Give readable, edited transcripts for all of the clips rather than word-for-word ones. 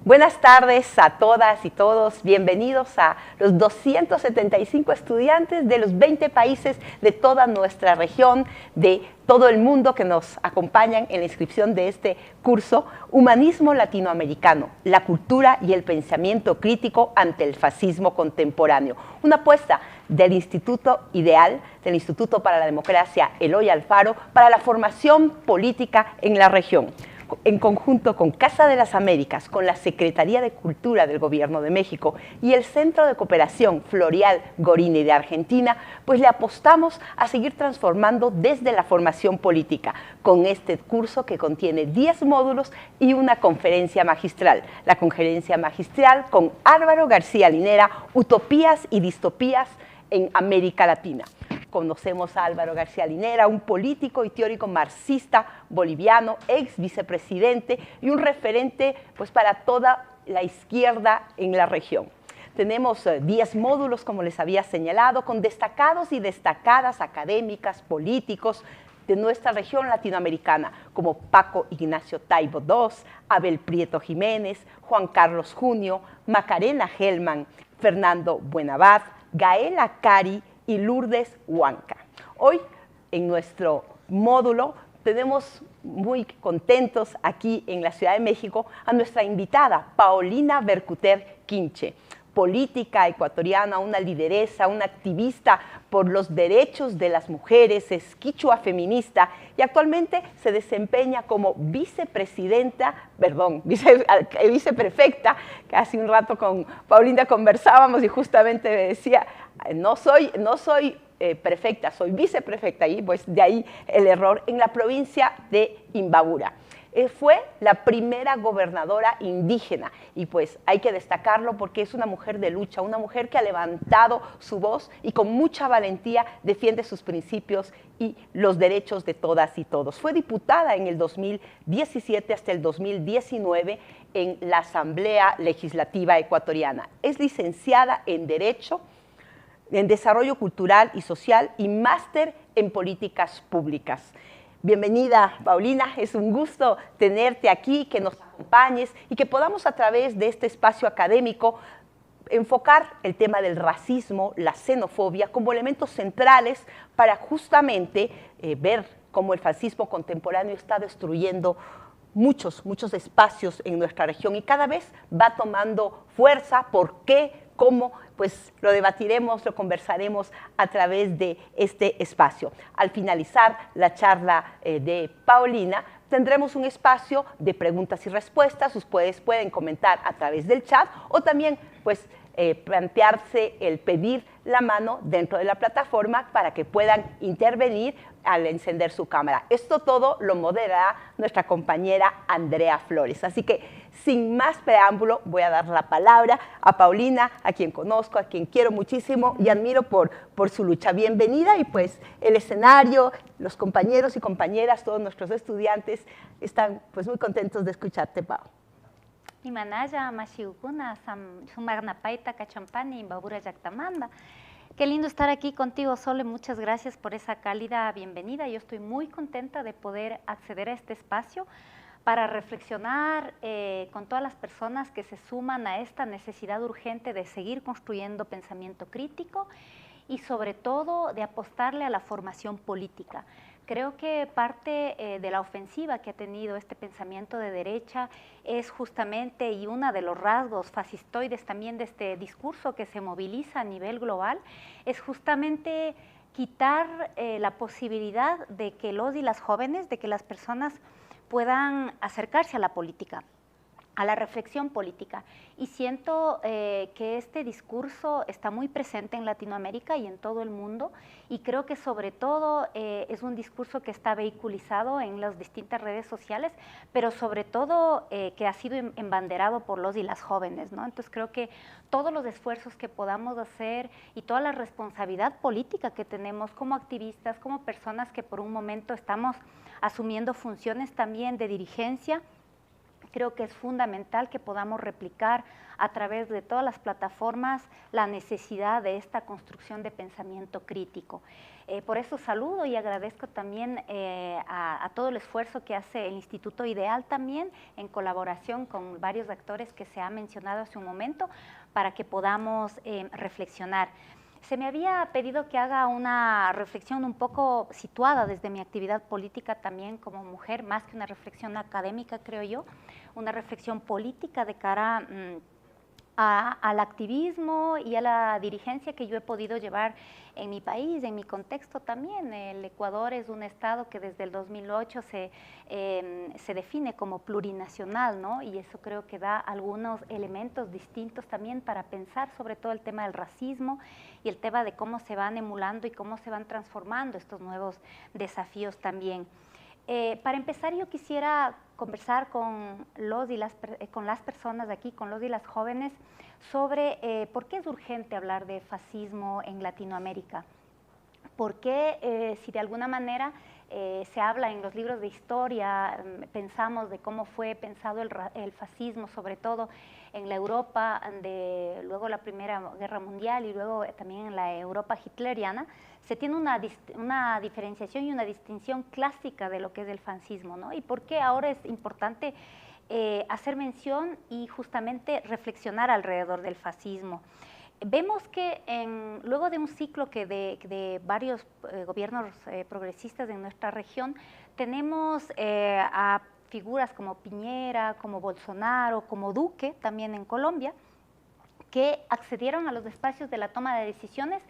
Buenas tardes a todas y todos, bienvenidos a los 275 estudiantes de los 20 países de toda nuestra región, de todo el mundo que nos acompañan en la inscripción de este curso, Humanismo Latinoamericano, la cultura y el pensamiento crítico ante el fascismo contemporáneo. Una apuesta del Instituto Ideal, del Instituto para la Democracia Eloy Alfaro, para la formación política en la región. En conjunto con Casa de las Américas, con la Secretaría de Cultura del Gobierno de México y el Centro de Cooperación Floreal Gorini de Argentina, pues le apostamos a seguir transformando desde la formación política, con este curso que contiene 10 módulos y una conferencia magistral. La conferencia magistral con Álvaro García Linera, Utopías y Distopías en América Latina. Conocemos a Álvaro García Linera, un político y teórico marxista boliviano, ex vicepresidente y un referente pues, para toda la izquierda en la región. Tenemos 10 módulos, como les había señalado, con destacados y destacadas académicas, políticos de nuestra región latinoamericana, como Paco Ignacio Taibo II, Abel Prieto Jiménez, Juan Carlos Junio, Macarena Hellman, Fernando Buenabad, Gaela Cari y Lourdes Huanca. Hoy, en nuestro módulo, tenemos muy contentos aquí en la Ciudad de México a nuestra invitada, Paulina Bercuter Quinche, política ecuatoriana, una lideresa, una activista por los derechos de las mujeres, es quichua feminista y actualmente se desempeña como viceprefecta, que hace un rato con Paulina conversábamos y justamente me decía, no soy prefecta, soy viceprefecta, y pues de ahí el error, en la provincia de Imbabura. Fue la primera gobernadora indígena y pues hay que destacarlo porque es una mujer de lucha, una mujer que ha levantado su voz y con mucha valentía defiende sus principios y los derechos de todas y todos. Fue diputada en el 2017 hasta el 2019 en la Asamblea Legislativa Ecuatoriana. Es licenciada en Derecho, en Desarrollo Cultural y Social y máster en Políticas Públicas. Bienvenida, Paulina, es un gusto tenerte aquí, que nos acompañes y que podamos a través de este espacio académico enfocar el tema del racismo, la xenofobia como elementos centrales para justamente ver cómo el fascismo contemporáneo está destruyendo muchos espacios en nuestra región y cada vez va tomando fuerza. ¿Por qué? ¿Cómo? Pues lo debatiremos, lo conversaremos a través de este espacio. Al finalizar la charla de Paulina, tendremos un espacio de preguntas y respuestas. Ustedes pueden comentar a través del chat o también pues, plantearse el pedir la mano dentro de la plataforma para que puedan intervenir al encender su cámara. Esto todo lo moderará nuestra compañera Andrea Flores. Así que sin más preámbulo, voy a dar la palabra a Paulina, a quien conozco, a quien quiero muchísimo y admiro por su lucha. Bienvenida y pues el escenario, los compañeros y compañeras, todos nuestros estudiantes están pues muy contentos de escucharte, Pau. Imanaya, Mashiukuna, Sumarnapaita, Cachampani, Babura Yactamanda. Qué lindo estar aquí contigo, Sole. Muchas gracias por esa cálida bienvenida. Yo estoy muy contenta de poder acceder a este espacio para reflexionar con todas las personas que se suman a esta necesidad urgente de seguir construyendo pensamiento crítico y sobre todo de apostarle a la formación política. Creo que parte de la ofensiva que ha tenido este pensamiento de derecha es justamente, y uno de los rasgos fascistoides también de este discurso que se moviliza a nivel global, es justamente quitar la posibilidad de que los y las jóvenes, de que las personas puedan acercarse a la política, a la reflexión política. Y siento que este discurso está muy presente en Latinoamérica y en todo el mundo, y creo que sobre todo es un discurso que está vehiculizado en las distintas redes sociales, pero sobre todo que ha sido embanderado por los y las jóvenes, ¿no? Entonces creo que todos los esfuerzos que podamos hacer y toda la responsabilidad política que tenemos como activistas, como personas que por un momento estamos asumiendo funciones también de dirigencia, creo que es fundamental que podamos replicar a través de todas las plataformas la necesidad de esta construcción de pensamiento crítico. Por eso saludo y agradezco también a todo el esfuerzo que hace el Instituto Ideal también, en colaboración con varios actores que se ha mencionado hace un momento, para que podamos reflexionar. Se me había pedido que haga una reflexión un poco situada desde mi actividad política también como mujer, más que una reflexión académica, creo yo, una reflexión política de cara al activismo y a la dirigencia que yo he podido llevar en mi país, en mi contexto también. El Ecuador es un estado que desde el 2008 se define como plurinacional, ¿no? Y eso creo que da algunos elementos distintos también para pensar sobre todo el tema del racismo y el tema de cómo se van emulando y cómo se van transformando estos nuevos desafíos también. Para empezar, yo quisiera conversar con las personas de aquí, con los y las jóvenes, sobre por qué es urgente hablar de fascismo en Latinoamérica. ¿Por qué, si de alguna manera se habla en los libros de historia, pensamos de cómo fue pensado el fascismo, sobre todo en la Europa de luego la Primera Guerra Mundial y luego también en la Europa hitleriana, se tiene una diferenciación y una distinción clásica de lo que es el fascismo, ¿no? Y por qué ahora es importante hacer mención y justamente reflexionar alrededor del fascismo. Vemos que luego de un ciclo que de varios gobiernos progresistas en nuestra región, tenemos a figuras como Piñera, como Bolsonaro, como Duque, también en Colombia, que accedieron a los espacios de la toma de decisiones,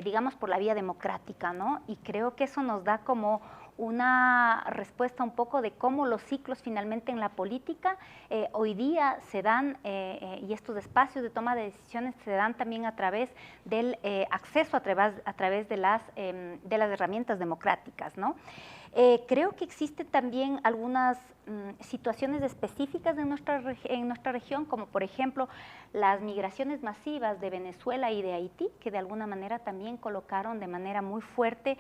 digamos, por la vía democrática, ¿no? Y creo que eso nos da como una respuesta un poco de cómo los ciclos finalmente en la política hoy día se dan y estos espacios de toma de decisiones se dan también a través del acceso a través de las herramientas democráticas, ¿no? Creo que existen también algunas situaciones específicas en nuestra región, como por ejemplo las migraciones masivas de Venezuela y de Haití, que de alguna manera también colocaron de manera muy fuerte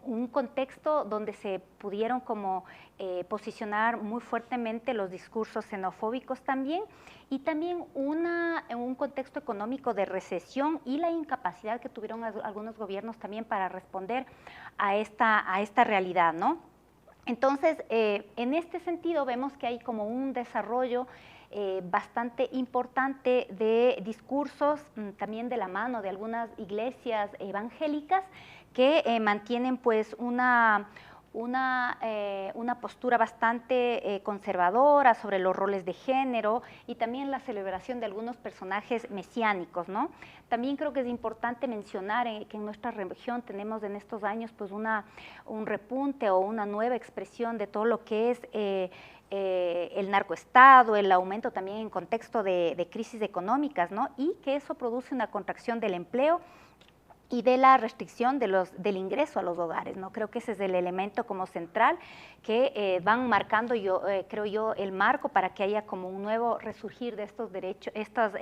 un contexto donde se pudieron como posicionar muy fuertemente los discursos xenofóbicos también, y también un contexto económico de recesión y la incapacidad que tuvieron algunos gobiernos también para responder a esta realidad, ¿no? Entonces, en este sentido vemos que hay como un desarrollo bastante importante de discursos, también de la mano de algunas iglesias evangélicas que mantienen pues una postura bastante conservadora sobre los roles de género y también la celebración de algunos personajes mesiánicos, ¿no? También creo que es importante mencionar que en nuestra región tenemos en estos años pues un repunte o una nueva expresión de todo lo que es el narcoestado, el aumento también en contexto de crisis económicas, ¿no? Y que eso produce una contracción del empleo y de la restricción del ingreso a los hogares, ¿no? Creo que ese es el elemento como central que van marcando, creo yo, el marco para que haya como un nuevo resurgir de estos derechos, estos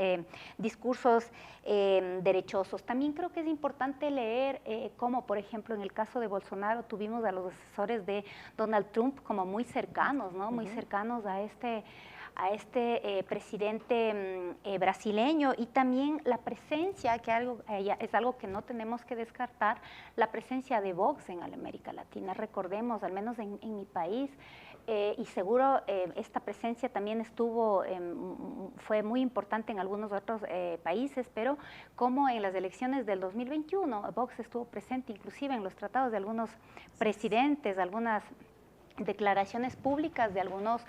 discursos derechosos. También creo que es importante leer cómo, por ejemplo, en el caso de Bolsonaro tuvimos a los asesores de Donald Trump como muy cercanos, ¿no? Muy cercanos a este presidente brasileño, y también la presencia, que es algo que no tenemos que descartar, la presencia de Vox en América Latina. Recordemos, al menos en mi país, y seguro esta presencia también fue muy importante en algunos otros países, pero como en las elecciones del 2021, Vox estuvo presente inclusive en los tratados de algunos presidentes, algunas declaraciones públicas de algunos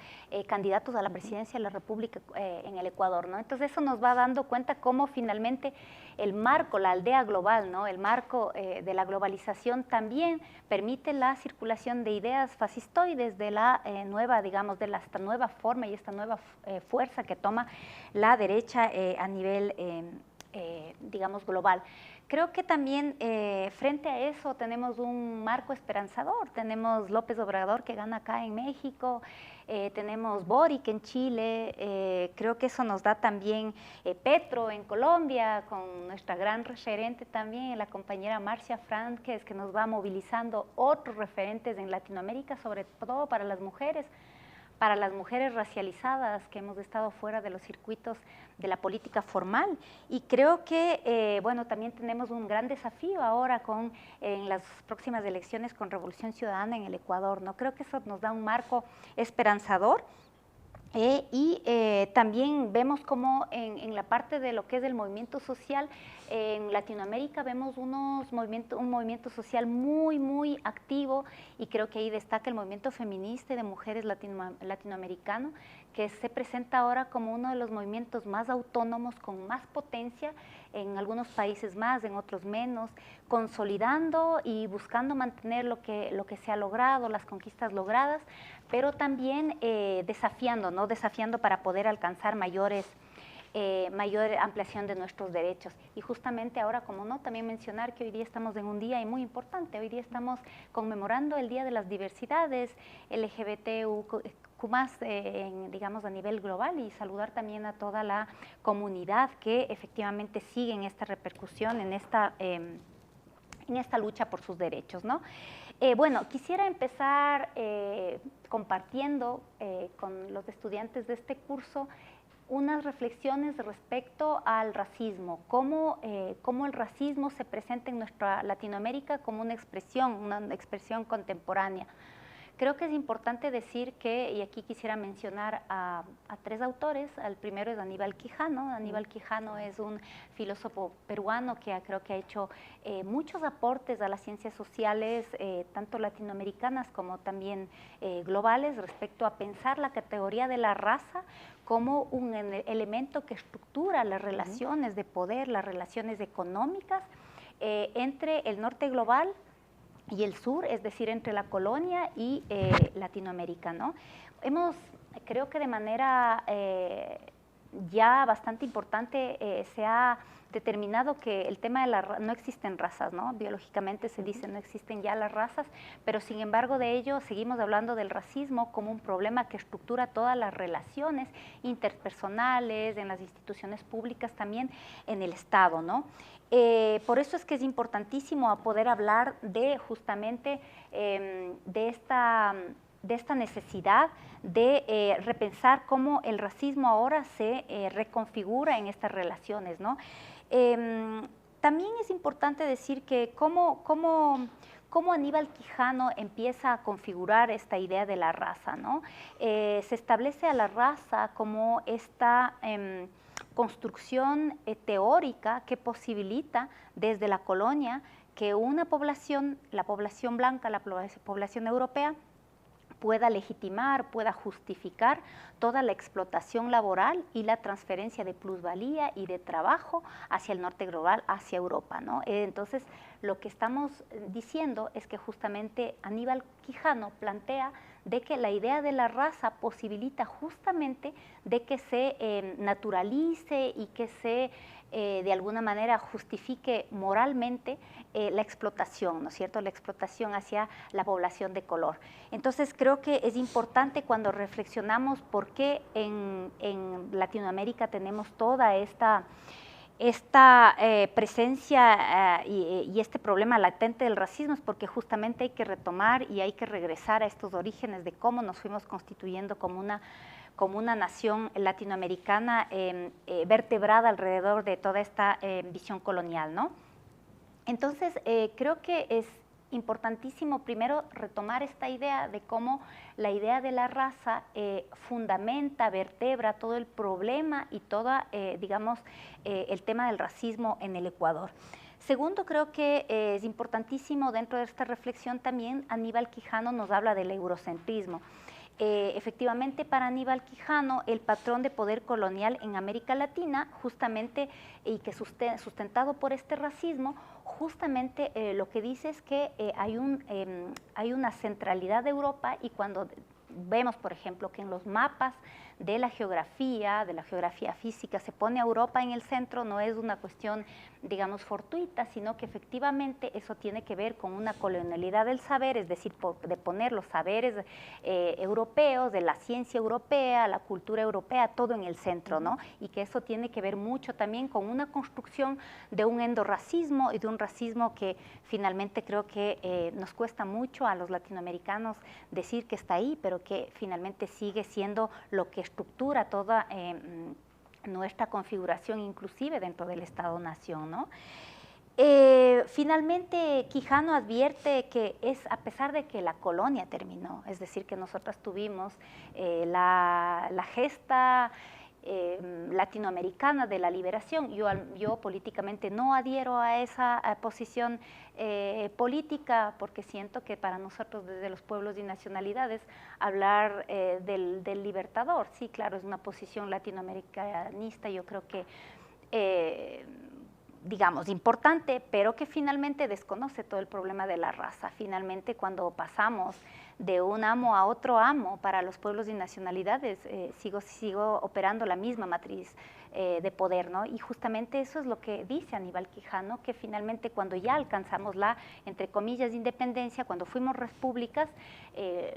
candidatos a la presidencia de la República en el Ecuador, ¿no? Entonces eso nos va dando cuenta cómo finalmente el marco, la aldea global, ¿no? El marco de la globalización también permite la circulación de ideas fascistoides de la nueva, digamos, de esta nueva forma y esta nueva fuerza que toma la derecha a nivel, digamos, global. Creo que también frente a eso tenemos un marco esperanzador. Tenemos López Obrador que gana acá en México, tenemos Boric en Chile, creo que eso nos da también Petro en Colombia, con nuestra gran referente también, la compañera Marcia Franques, que nos va movilizando otros referentes en Latinoamérica, sobre todo para las mujeres racializadas que hemos estado fuera de los circuitos de la política formal. Y creo que, bueno, también tenemos un gran desafío ahora en las próximas elecciones con Revolución Ciudadana en el Ecuador, ¿no? Creo que eso nos da un marco esperanzador. También vemos como en la parte de lo que es el movimiento social, en Latinoamérica vemos un movimiento social muy activo, y creo que ahí destaca el movimiento feminista y de mujeres latinoamericano, que se presenta ahora como uno de los movimientos más autónomos, con más potencia, en algunos países más, en otros menos, consolidando y buscando mantener lo que se ha logrado, las conquistas logradas, pero también desafiando, ¿no? Desafiando para poder alcanzar mayor ampliación de nuestros derechos. Y justamente ahora, como no, también mencionar que hoy día estamos en un día muy importante. Hoy día estamos conmemorando el Día de las Diversidades LGBTQ+, digamos, a nivel global, y saludar también a toda la comunidad que efectivamente sigue en esta repercusión, en esta lucha por sus derechos, ¿no? Bueno, quisiera empezar compartiendo con los estudiantes de este curso unas reflexiones respecto al racismo, cómo el racismo se presenta en nuestra Latinoamérica como una expresión contemporánea. Creo que es importante decir que, y aquí quisiera mencionar a tres autores. El primero es Aníbal Quijano. Aníbal Quijano es un filósofo peruano que creo que ha hecho muchos aportes a las ciencias sociales, tanto latinoamericanas como también globales, respecto a pensar la categoría de la raza como un elemento que estructura las relaciones de poder, las relaciones económicas entre el norte global y el sur, es decir, entre la colonia y Latinoamérica, ¿no? Creo que de manera ya bastante importante se ha determinado que el tema de no existen razas, ¿no? Biológicamente se dice no existen ya las razas, pero sin embargo de ello seguimos hablando del racismo como un problema que estructura todas las relaciones interpersonales, en las instituciones públicas, también en el Estado, ¿no? Por eso es que es importantísimo poder hablar de justamente de esta necesidad de repensar cómo el racismo ahora se reconfigura en estas relaciones, ¿no? También es importante decir que cómo Aníbal Quijano empieza a configurar esta idea de la raza, ¿no? Se establece a la raza como esta construcción teórica que posibilita desde la colonia que una población, la población blanca, la población europea, pueda legitimar, pueda justificar toda la explotación laboral y la transferencia de plusvalía y de trabajo hacia el norte global, hacia Europa, ¿no? Entonces, lo que estamos diciendo es que justamente Aníbal Quijano plantea de que la idea de la raza posibilita justamente de que se naturalice y que se de alguna manera justifique moralmente la explotación, ¿no es cierto?, la explotación hacia la población de color. Entonces creo que es importante cuando reflexionamos por qué en Latinoamérica tenemos toda esta presencia y este problema latente del racismo, es porque justamente hay que retomar y hay que regresar a estos orígenes de cómo nos fuimos constituyendo como una nación latinoamericana vertebrada alrededor de toda esta visión colonial, ¿no? Entonces, creo que es importantísimo primero retomar esta idea de cómo la idea de la raza fundamenta, vertebra todo el problema y todo, digamos, el tema del racismo en el Ecuador. Segundo, creo que es importantísimo dentro de esta reflexión también Aníbal Quijano nos habla del eurocentrismo. Efectivamente, para Aníbal Quijano, el patrón de poder colonial en América Latina, justamente, y que sustentado por este racismo, justamente lo que dice es que hay una centralidad de Europa, y cuando vemos, por ejemplo, que en los mapas de la geografía física, se pone a Europa en el centro, no es una cuestión, digamos, fortuita, sino que efectivamente eso tiene que ver con una colonialidad del saber, es decir, de poner los saberes europeos, de la ciencia europea, la cultura europea, todo en el centro, ¿no? Y que eso tiene que ver mucho también con una construcción de un endorracismo y de un racismo que finalmente creo que nos cuesta mucho a los latinoamericanos decir que está ahí, pero que finalmente sigue siendo lo que estructura toda nuestra configuración, inclusive dentro del Estado-Nación, ¿no? Finalmente, Quijano advierte que a pesar de que la colonia terminó, es decir, que nosotros tuvimos la gesta latinoamericana de la liberación. Yo políticamente no adhiero a esa posición política, porque siento que para nosotros desde los pueblos y nacionalidades hablar del libertador, sí, claro, es una posición latinoamericanista, yo creo que digamos, importante, pero que finalmente desconoce todo el problema de la raza. Finalmente, cuando pasamos de un amo a otro amo para los pueblos y nacionalidades, sigo operando la misma matriz de poder, ¿no? Y justamente eso es lo que dice Aníbal Quijano, que finalmente cuando ya alcanzamos la, entre comillas, independencia, cuando fuimos repúblicas,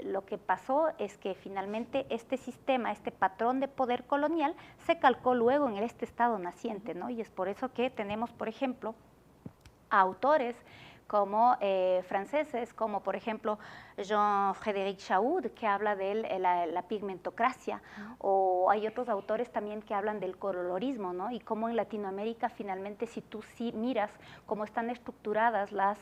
lo que pasó es que finalmente este sistema, este patrón de poder colonial, se calcó luego en este Estado naciente, ¿no? Y es por eso que tenemos, por ejemplo, a autores como franceses, como por ejemplo Jean-Frédéric Chaud, que habla de la pigmentocracia, o hay otros autores también que hablan del colorismo, ¿no? Y cómo en Latinoamérica finalmente, si tú sí miras cómo están estructuradas las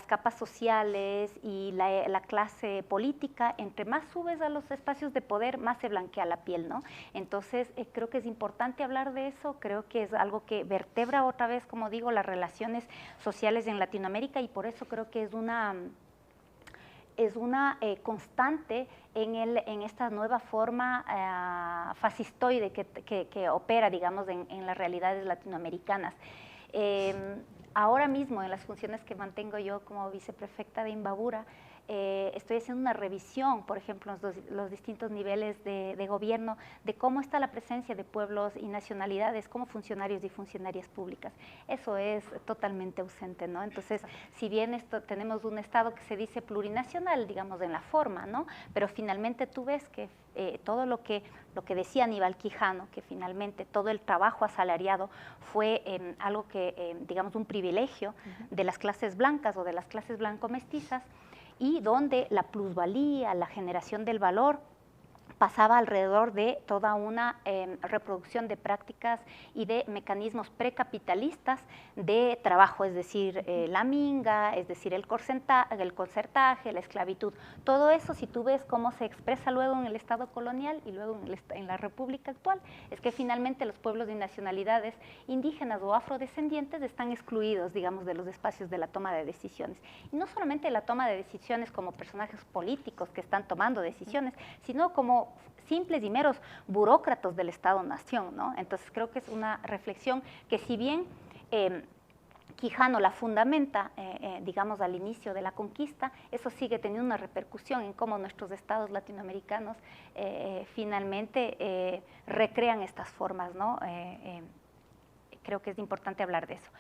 capas sociales y la clase política, entre más subes a los espacios de poder, más se blanquea la piel, ¿no? Entonces, creo que es importante hablar de eso, creo que es algo que vertebra otra vez, como digo, las relaciones sociales en Latinoamérica, y por eso creo que es una constante en esta nueva forma fascistoide que opera, digamos, en las realidades latinoamericanas. Ahora mismo, en las funciones que mantengo yo como viceprefecta de Imbabura, estoy haciendo una revisión, por ejemplo, en los distintos niveles de gobierno, de cómo está la presencia de pueblos y nacionalidades como funcionarios y funcionarias públicas. Eso es totalmente ausente, ¿no? Entonces, si bien tenemos un Estado que se dice plurinacional, digamos, en la forma, ¿no? Pero finalmente tú ves que todo lo que decía Aníbal Quijano, que finalmente todo el trabajo asalariado fue algo que, digamos, un privilegio de las clases blancas o de las clases blanco-mestizas, y donde la plusvalía, la generación del valor, pasaba alrededor de toda una reproducción de prácticas y de mecanismos precapitalistas de trabajo, es decir, la minga, es decir, el concertaje, la esclavitud. Todo eso, si tú ves cómo se expresa luego en el Estado colonial y luego en la República actual, es que finalmente los pueblos y nacionalidades indígenas o afrodescendientes están excluidos, digamos, de los espacios de la toma de decisiones. Y no solamente la toma de decisiones como personajes políticos que están tomando decisiones, sino como simples y meros burócratas del Estado-Nación, ¿no? Entonces creo que es una reflexión que, si bien Quijano la fundamenta, digamos, al inicio de la conquista, eso sigue teniendo una repercusión en cómo nuestros estados latinoamericanos finalmente recrean estas formas, ¿no? creo que es importante hablar de eso.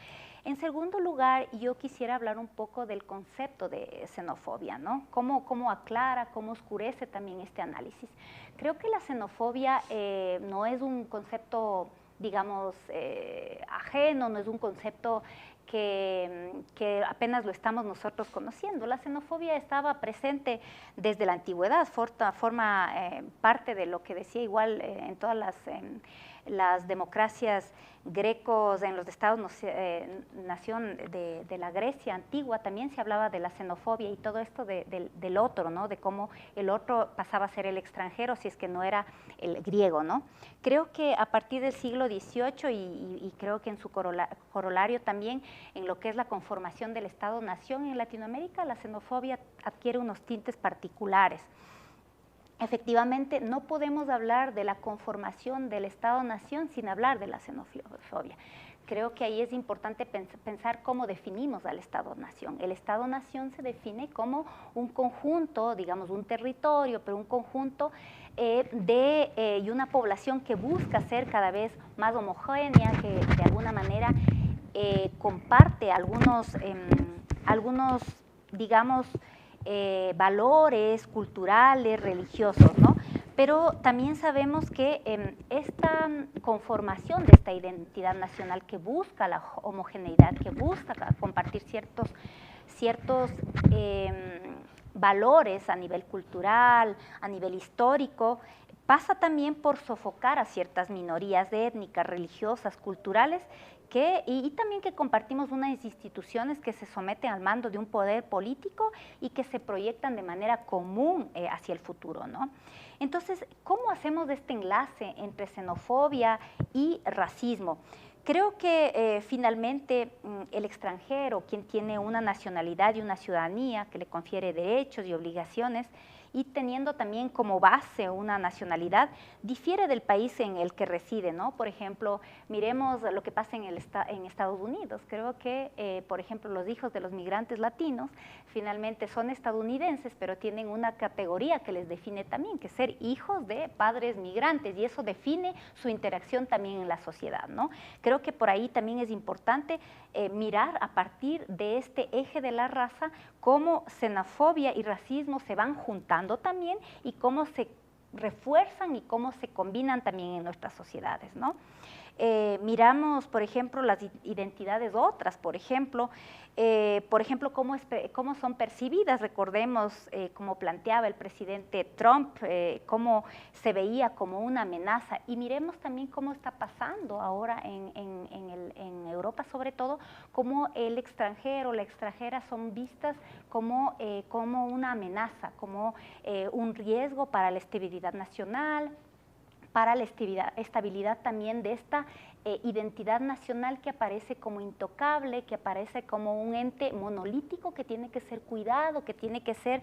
En segundo lugar, yo quisiera hablar un poco del concepto de xenofobia, ¿no? Cómo aclara, cómo oscurece también este análisis. Creo que la xenofobia no es un concepto, digamos, ajeno, no es un concepto que apenas lo estamos nosotros conociendo. La xenofobia estaba presente desde la antigüedad, forma parte de lo que decía igual en todas las democracias grecos, en los estados-nación de la Grecia antigua, también se hablaba de la xenofobia y todo esto del otro, ¿no? De cómo el otro pasaba a ser el extranjero si es que no era el griego, ¿no? Creo que a partir del siglo XVIII y creo que en su corolario también, en lo que es la conformación del Estado-nación en Latinoamérica, la xenofobia adquiere unos tintes particulares. Efectivamente, no podemos hablar de la conformación del Estado-nación sin hablar de la xenofobia. Creo que ahí es importante pensar cómo definimos al Estado-nación. El Estado-nación se define como un conjunto, digamos un territorio, pero un conjunto y una población que busca ser cada vez más homogénea, que de alguna manera comparte algunos digamos, valores culturales, religiosos, ¿no? Pero también sabemos que esta conformación de esta identidad nacional que busca la homogeneidad, que busca compartir ciertos valores a nivel cultural, a nivel histórico, pasa también por sofocar a ciertas minorías étnicas, religiosas, culturales, y también que compartimos unas instituciones que se someten al mando de un poder político y que se proyectan de manera común hacia el futuro, ¿no? Entonces, ¿cómo hacemos este enlace entre xenofobia y racismo? Creo que finalmente el extranjero, quien tiene una nacionalidad y una ciudadanía que le confiere derechos y obligaciones, y teniendo también como base una nacionalidad, difiere del país en el que reside, ¿no? Por ejemplo, miremos lo que pasa en Estados Unidos. Creo que, por ejemplo, los hijos de los migrantes latinos finalmente son estadounidenses, pero tienen una categoría que les define también, que es ser hijos de padres migrantes, y eso define su interacción también en la sociedad, ¿no? Creo que por ahí también es importante mirar a partir de este eje de la raza cómo xenofobia y racismo se van juntando también y cómo se refuerzan y cómo se combinan también en nuestras sociedades, ¿no? Miramos, por ejemplo, las identidades otras, por ejemplo, cómo son percibidas. Recordemos, como planteaba el presidente Trump, cómo se veía como una amenaza, y miremos también cómo está pasando ahora en Europa, sobre todo, cómo el extranjero, la extranjera son vistas como una amenaza, como un riesgo para la estabilidad nacional, para la estabilidad también de esta identidad nacional que aparece como intocable, que aparece como un ente monolítico que tiene que ser cuidado, que tiene que ser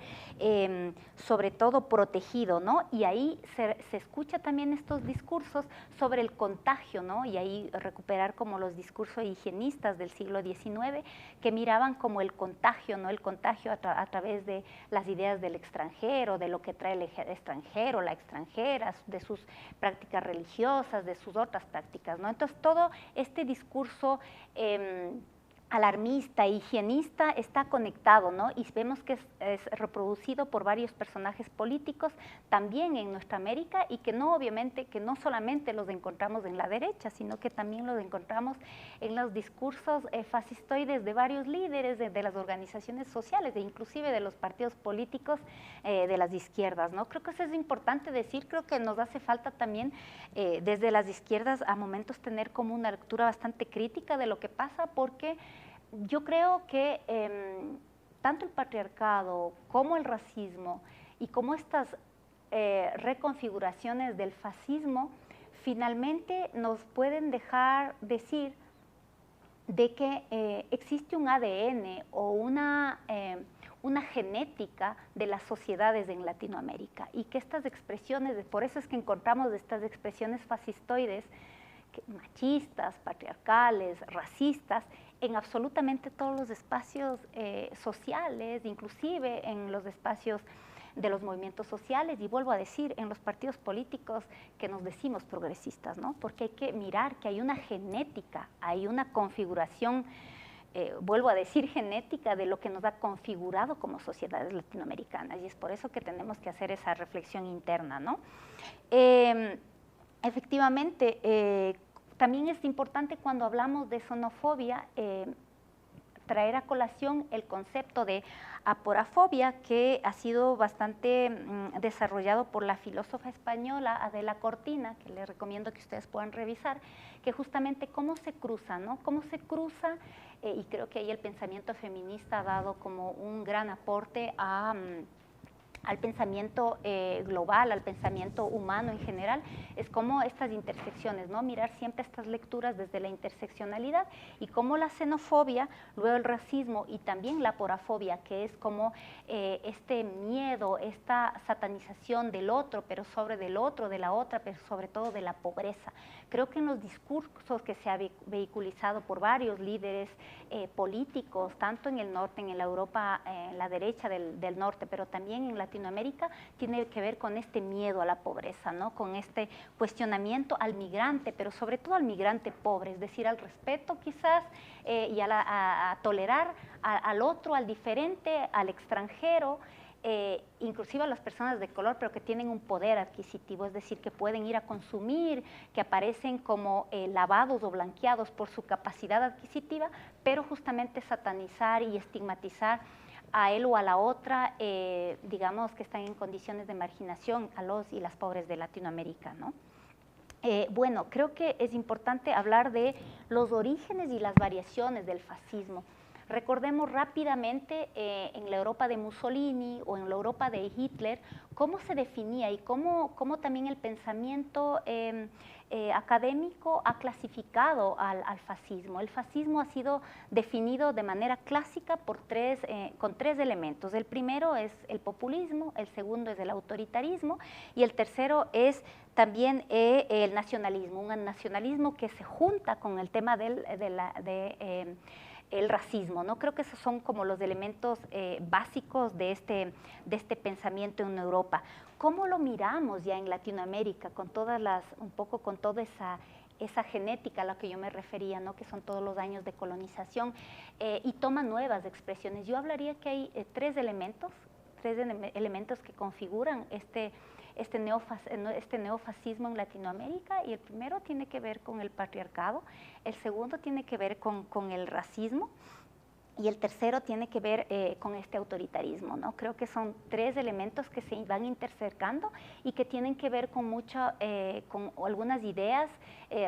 sobre todo protegido, ¿no? Y ahí se escucha también estos discursos sobre el contagio, ¿no? Y ahí recuperar como los discursos higienistas del siglo XIX que miraban como el contagio, ¿no? El contagio a través de las ideas del extranjero, de lo que trae el extranjero, la extranjera, de sus prácticas religiosas, de sus otras prácticas, ¿no? Entonces, todo este discurso alarmista, higienista, está conectado, ¿no? Y vemos que es reproducido por varios personajes políticos también en nuestra América, y que no, obviamente, que no solamente los encontramos en la derecha, sino que también los encontramos en los discursos fascistoides de varios líderes de las organizaciones sociales e inclusive de los partidos políticos de las izquierdas, ¿no? Creo que eso es importante decir. Creo que nos hace falta también desde las izquierdas a momentos tener como una lectura bastante crítica de lo que pasa, porque yo creo que tanto el patriarcado como el racismo y como estas reconfiguraciones del fascismo finalmente nos pueden dejar decir de que existe un ADN o una genética de las sociedades en Latinoamérica, y que estas expresiones, por eso es que encontramos estas expresiones fascistoides, machistas, patriarcales, racistas, en absolutamente todos los espacios sociales, inclusive en los espacios de los movimientos sociales y vuelvo a decir, en los partidos políticos que nos decimos progresistas, ¿no? Porque hay que mirar que hay una genética, hay una configuración, vuelvo a decir, genética de lo que nos ha configurado como sociedades latinoamericanas y es por eso que tenemos que hacer esa reflexión interna, ¿no? Efectivamente, también es importante cuando hablamos de xenofobia traer a colación el concepto de aporafobia que ha sido bastante desarrollado por la filósofa española Adela Cortina, que les recomiendo que ustedes puedan revisar, que justamente cómo se cruza, ¿no? Cómo se cruza, y creo que ahí el pensamiento feminista ha dado como un gran aporte al pensamiento global, al pensamiento humano en general, es como estas intersecciones, ¿no? Mirar siempre estas lecturas desde la interseccionalidad y cómo la xenofobia, luego el racismo y también la aporafobia, que es como este miedo, esta satanización del otro, pero sobre del otro, de la otra, pero sobre todo de la pobreza. Creo que en los discursos que se ha vehiculizado por varios líderes políticos, tanto en el norte, en la Europa, en la derecha del norte, pero también en Latinoamérica, tiene que ver con este miedo a la pobreza, ¿no? Con este cuestionamiento al migrante, pero sobre todo al migrante pobre, es decir, al respeto quizás y a tolerar al otro, al diferente, al extranjero, inclusive a las personas de color, pero que tienen un poder adquisitivo, es decir, que pueden ir a consumir, que aparecen como lavados o blanqueados por su capacidad adquisitiva, pero justamente satanizar y estigmatizar a él o a la otra, digamos que están en condiciones de marginación, a los y las pobres de Latinoamérica, ¿no? Bueno, creo que es importante hablar de los orígenes y las variaciones del fascismo. Recordemos rápidamente en la Europa de Mussolini o en la Europa de Hitler, cómo se definía y cómo también el pensamiento académico ha clasificado al fascismo. El fascismo ha sido definido de manera clásica por con tres elementos. El primero es el populismo, el segundo es el autoritarismo y el tercero es también el nacionalismo, un nacionalismo que se junta con el tema el racismo, ¿no? Creo que esos son como los elementos básicos de este pensamiento en Europa. ¿Cómo lo miramos ya en Latinoamérica con un poco con toda esa genética a la que yo me refería, ¿no? Que son todos los años de colonización y toma nuevas expresiones? Yo hablaría que hay tres elementos que configuran este neofascismo en Latinoamérica, y el primero tiene que ver con el patriarcado, el segundo tiene que ver con el racismo y el tercero tiene que ver con este autoritarismo, ¿no? Creo que son tres elementos que se van intercercando y que tienen que ver con algunas ideas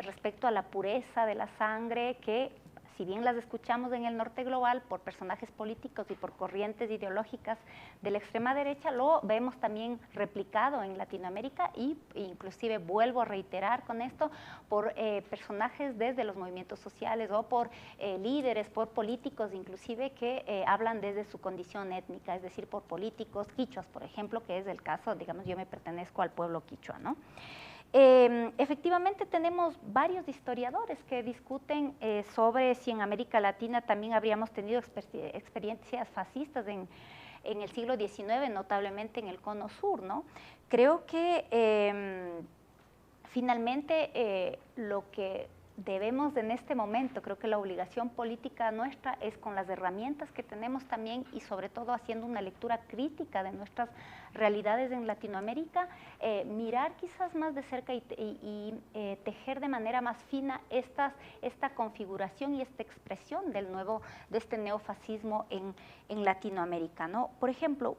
respecto a la pureza de la sangre que, si bien las escuchamos en el norte global por personajes políticos y por corrientes ideológicas de la extrema derecha, lo vemos también replicado en Latinoamérica e inclusive vuelvo a reiterar con esto por personajes desde los movimientos sociales o por líderes, por políticos inclusive que hablan desde su condición étnica, es decir, por políticos quichuas, por ejemplo, que es el caso, digamos, yo me pertenezco al pueblo quichua, ¿no? Efectivamente tenemos varios historiadores que discuten sobre si en América Latina también habríamos tenido experiencias fascistas en el siglo XIX, notablemente en el Cono Sur, ¿no? Creo que finalmente lo que debemos en este momento, creo que la obligación política nuestra es con las herramientas que tenemos también y sobre todo haciendo una lectura crítica de nuestras realidades en Latinoamérica, mirar quizás más de cerca y tejer de manera más fina esta configuración y esta expresión de este neofascismo en Latinoamérica, ¿no? Por ejemplo,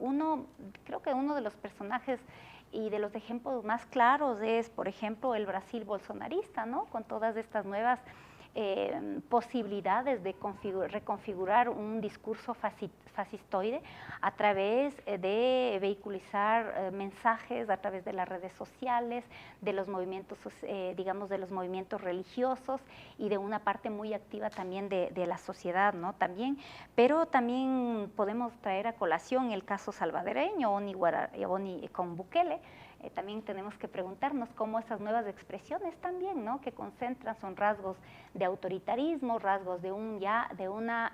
creo que uno de los personajes y de los ejemplos más claros es, por ejemplo, el Brasil bolsonarista, ¿no? Con todas estas nuevas posibilidades de reconfigurar un discurso fascistoide a través de vehiculizar mensajes a través de las redes sociales, de los movimientos, digamos, de los movimientos religiosos y de una parte muy activa también de la sociedad, ¿no? También, pero también podemos traer a colación el caso salvadoreño, con Bukele. También tenemos que preguntarnos cómo esas nuevas expresiones también, ¿no? Que concentran, son rasgos de autoritarismo, rasgos de una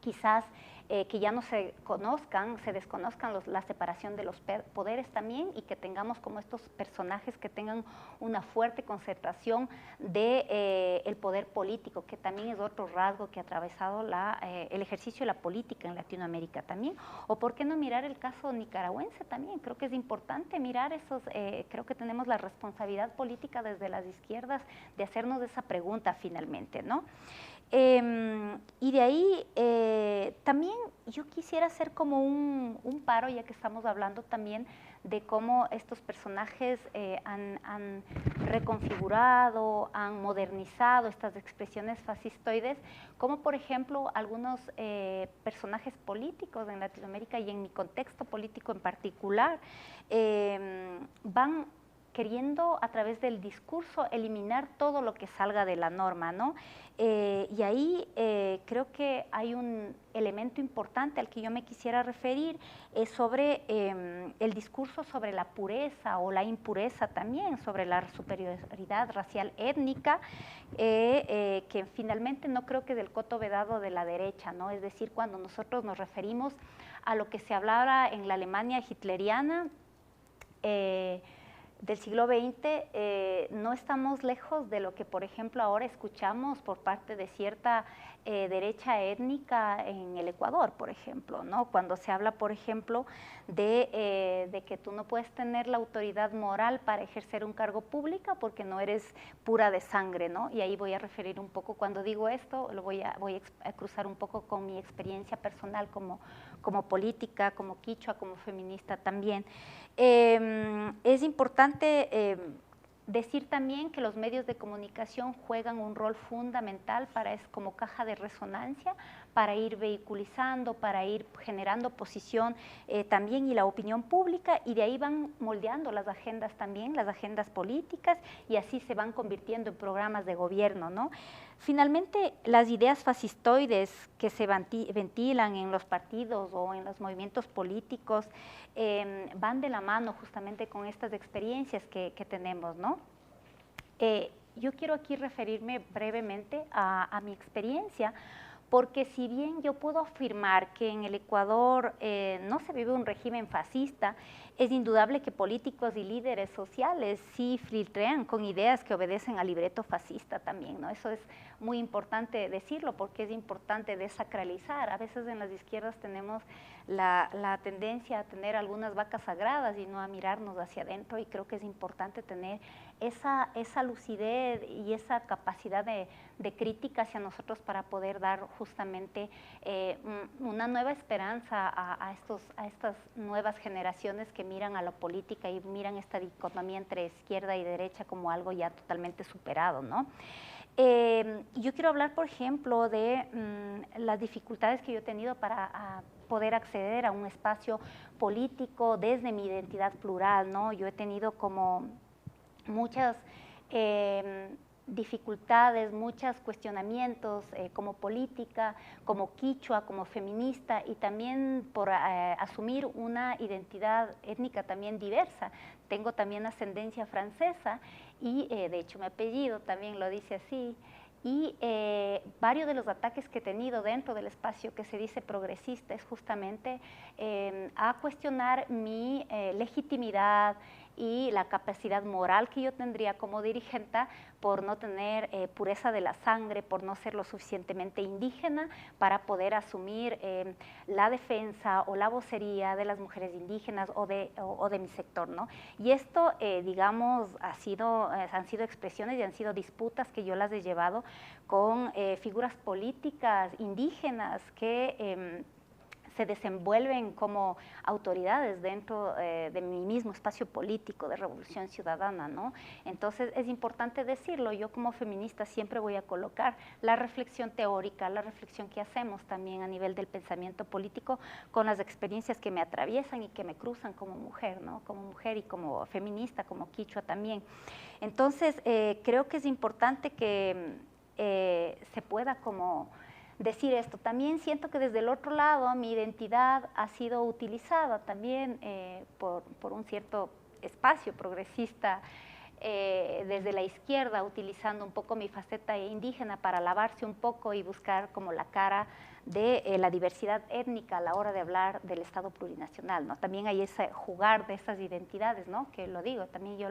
quizás que ya no se conozcan, se desconozcan la separación de los poderes también, y que tengamos como estos personajes que tengan una fuerte concentración de el poder político, que también es otro rasgo que ha atravesado el ejercicio de la política en Latinoamérica también. O por qué no mirar el caso nicaragüense también. Creo que es importante mirar esos, creo que tenemos la responsabilidad política desde las izquierdas de hacernos esa pregunta finalmente, ¿no? Y de ahí también yo quisiera hacer como un paro, ya que estamos hablando también de cómo estos personajes han reconfigurado, han modernizado estas expresiones fascistoides, como por ejemplo algunos personajes políticos en Latinoamérica y en mi contexto político en particular, van queriendo a través del discurso eliminar todo lo que salga de la norma, ¿no? Y ahí creo que hay un elemento importante al que yo me quisiera referir, es sobre el discurso sobre la pureza o la impureza también, sobre la superioridad racial étnica, que finalmente no creo que es del coto vedado de la derecha, ¿no? Es decir, cuando nosotros nos referimos a lo que se hablaba en la Alemania hitleriana, del siglo XX, no estamos lejos de lo que, por ejemplo, ahora escuchamos por parte de cierta derecha étnica en el Ecuador, por ejemplo, ¿no? Cuando se habla, por ejemplo, de que tú no puedes tener la autoridad moral para ejercer un cargo público porque no eres pura de sangre, ¿no? Y ahí voy a referir un poco, cuando digo esto, voy a cruzar un poco con mi experiencia personal como política, como quichua, como feminista también. Es importante decir también que los medios de comunicación juegan un rol fundamental como caja de resonancia para ir vehiculizando, para ir generando posición también y la opinión pública, y de ahí van moldeando las agendas también, las agendas políticas, y así se van convirtiendo en programas de gobierno, ¿no? Finalmente, las ideas fascistoides que se ventilan en los partidos o en los movimientos políticos van de la mano justamente con estas experiencias que tenemos, ¿no? Yo quiero aquí referirme brevemente a mi experiencia, porque si bien yo puedo afirmar que en el Ecuador no se vive un régimen fascista, es indudable que políticos y líderes sociales sí filtrean con ideas que obedecen al libreto fascista también, ¿no? Eso es muy importante decirlo, porque es importante desacralizar. A veces en las izquierdas tenemos la tendencia a tener algunas vacas sagradas y no a mirarnos hacia adentro, y creo que es importante tener esa lucidez y esa capacidad de crítica hacia nosotros para poder dar justamente una nueva esperanza a estas nuevas generaciones que miran a la política y miran esta dicotomía entre izquierda y derecha como algo ya totalmente superado, ¿no? Yo quiero hablar, por ejemplo, de las dificultades que yo he tenido para poder acceder a un espacio político desde mi identidad plural, ¿no? Yo he tenido como muchas dificultades, muchos cuestionamientos como política, como quichua, como feminista, y también por asumir una identidad étnica también diversa. Tengo también ascendencia francesa y de hecho mi apellido también lo dice así. Y varios de los ataques que he tenido dentro del espacio que se dice progresista es justamente a cuestionar mi legitimidad y la capacidad moral que yo tendría como dirigente por no tener pureza de la sangre, por no ser lo suficientemente indígena para poder asumir la defensa o la vocería de las mujeres indígenas o de mi sector, ¿no? Y esto, digamos, han sido expresiones y han sido disputas que yo las he llevado con figuras políticas indígenas que se desenvuelven como autoridades dentro de mi mismo espacio político de Revolución Ciudadana, ¿no? Entonces es importante decirlo, yo como feminista siempre voy a colocar la reflexión teórica, la reflexión que hacemos también a nivel del pensamiento político con las experiencias que me atraviesan y que me cruzan como mujer, ¿no? Como mujer y como feminista, como quichua también. Entonces creo que es importante que se pueda como decir esto. También siento que desde el otro lado mi identidad ha sido utilizada también por un cierto espacio progresista desde la izquierda, utilizando un poco mi faceta indígena para lavarse un poco y buscar como la cara de la diversidad étnica a la hora de hablar del Estado plurinacional, ¿no? También hay ese jugar de esas identidades, ¿no? Que lo digo, también yo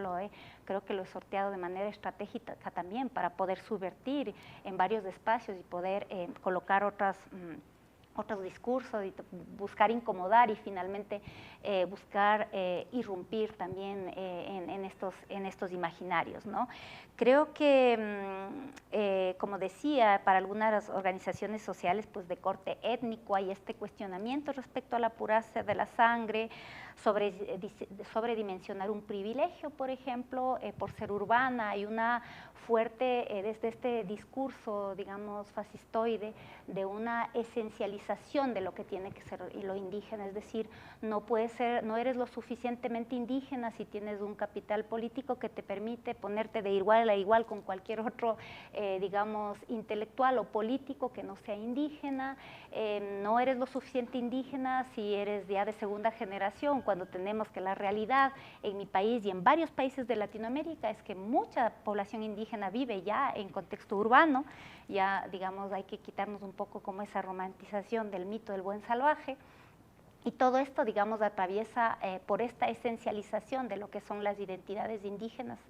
creo que lo he sorteado de manera estratégica también para poder subvertir en varios espacios y poder colocar otros discursos y buscar incomodar y finalmente buscar irrumpir también en estos imaginarios, ¿no? Creo que, como decía, para algunas organizaciones sociales pues de corte étnico hay este cuestionamiento respecto a la pureza de la sangre, sobredimensionar un privilegio, por ejemplo, por ser urbana. Hay una fuerte, desde este discurso, digamos, fascistoide, de una esencialización de lo que tiene que ser lo indígena, es decir, no eres lo suficientemente indígena si tienes un capital político que te permite ponerte de igual a igual con cualquier otro, digamos, intelectual o político que no sea indígena, no eres lo suficiente indígena si eres ya de segunda generación, cuando tenemos que la realidad en mi país y en varios países de Latinoamérica es que mucha población indígena vive ya en contexto urbano, ya digamos hay que quitarnos un poco como esa romantización del mito del buen salvaje. Y todo esto, digamos, atraviesa por esta esencialización de lo que son las identidades indígenas.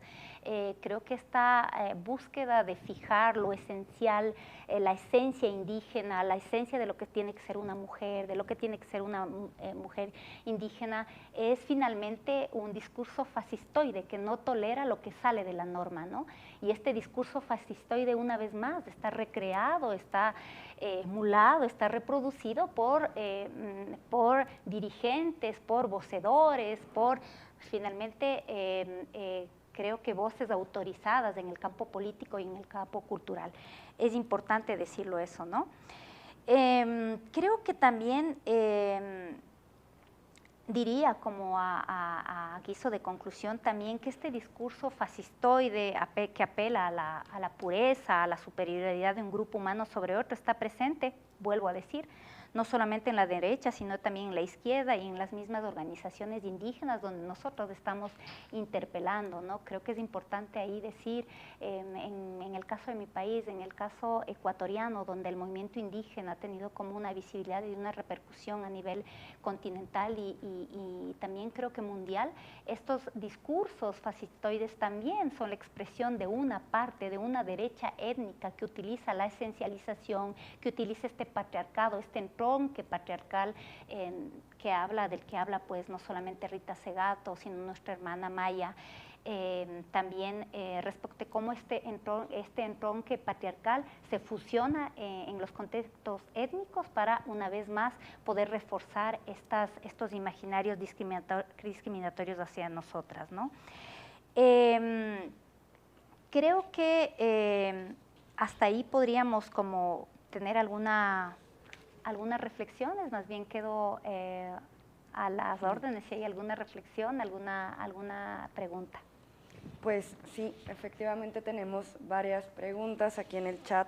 Creo que esta búsqueda de fijar lo esencial, la esencia indígena, la esencia de lo que tiene que ser una mujer, de lo que tiene que ser una mujer indígena, es finalmente un discurso fascistoide que no tolera lo que sale de la norma, ¿no? Y este discurso fascistoide, una vez más, está recreado, está emulado, está reproducido por dirigentes, por vocedores, por finalmente creo que voces autorizadas en el campo político y en el campo cultural. Es importante decirlo eso, ¿no? Creo que también diría como a guiso de conclusión también que este discurso fascistoide que apela a la pureza, a la superioridad de un grupo humano sobre otro está presente, vuelvo a decir, no solamente en la derecha, sino también en la izquierda y en las mismas organizaciones indígenas donde nosotros estamos interpelando, ¿no? Creo que es importante ahí decir, en el caso de mi país, en el caso ecuatoriano, donde el movimiento indígena ha tenido como una visibilidad y una repercusión a nivel continental y también creo que mundial, estos discursos fascistoides también son la expresión de una parte, de una derecha étnica que utiliza la esencialización, que utiliza este patriarcado, este entronque patriarcal del que habla pues no solamente Rita Segato, sino nuestra hermana Maya, también respecto a cómo este entronque patriarcal se fusiona en los contextos étnicos para una vez más poder reforzar estos imaginarios discriminatorios hacia nosotras, ¿no? Creo que hasta ahí podríamos como tener algunas reflexiones, más bien quedo a las órdenes si hay alguna reflexión, alguna pregunta. Pues sí, efectivamente tenemos varias preguntas aquí en el chat.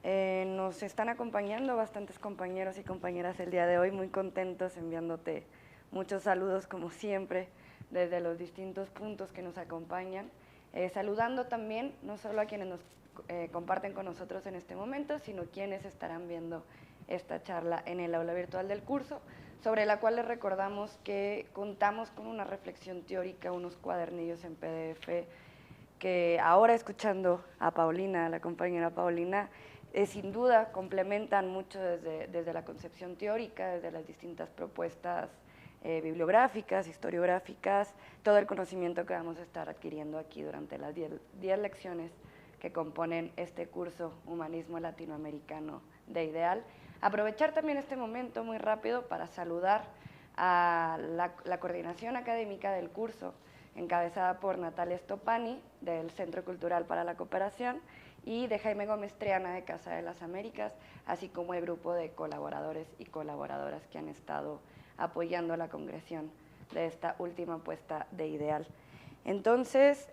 Nos están acompañando bastantes compañeros y compañeras el día de hoy, muy contentos, enviándote muchos saludos como siempre desde los distintos puntos que nos acompañan. Saludando también no solo a quienes nos comparten con nosotros en este momento, sino quienes estarán viendo esta charla en el aula virtual del curso, sobre la cual les recordamos que contamos con una reflexión teórica, unos cuadernillos en PDF, que ahora escuchando a Paulina, a la compañera Paulina, sin duda complementan mucho desde la concepción teórica, desde las distintas propuestas bibliográficas, historiográficas, todo el conocimiento que vamos a estar adquiriendo aquí durante las 10 lecciones que componen este curso Humanismo Latinoamericano de IDEAL. Aprovechar también este momento muy rápido para saludar a la coordinación académica del curso, encabezada por Natalia Stopani, del Centro Cultural para la Cooperación, y de Jaime Gómez Triana, de Casa de las Américas, así como el grupo de colaboradores y colaboradoras que han estado apoyando la congresión de esta última puesta de IDEAL. Entonces,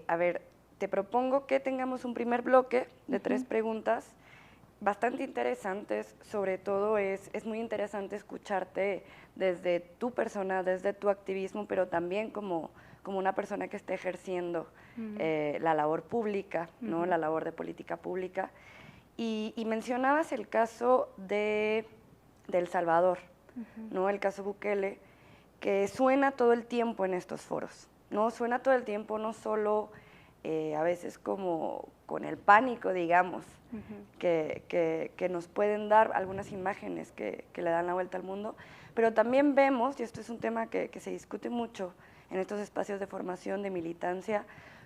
a ver, te propongo que tengamos un primer bloque de 3 preguntas bastante interesantes. Sobre todo es muy interesante escucharte desde tu persona, desde tu activismo, pero también como una persona que esté ejerciendo la labor pública, ¿no? La labor de política pública. Y mencionabas el caso de El Salvador, ¿no? El caso Bukele, que suena todo el tiempo en estos foros, ¿no? Suena todo el tiempo, no solo a veces como con el pánico, digamos, que nos pueden dar algunas imágenes que le dan la vuelta al mundo, pero también vemos, y esto es un tema que se discute mucho en estos espacios de formación, de militancia,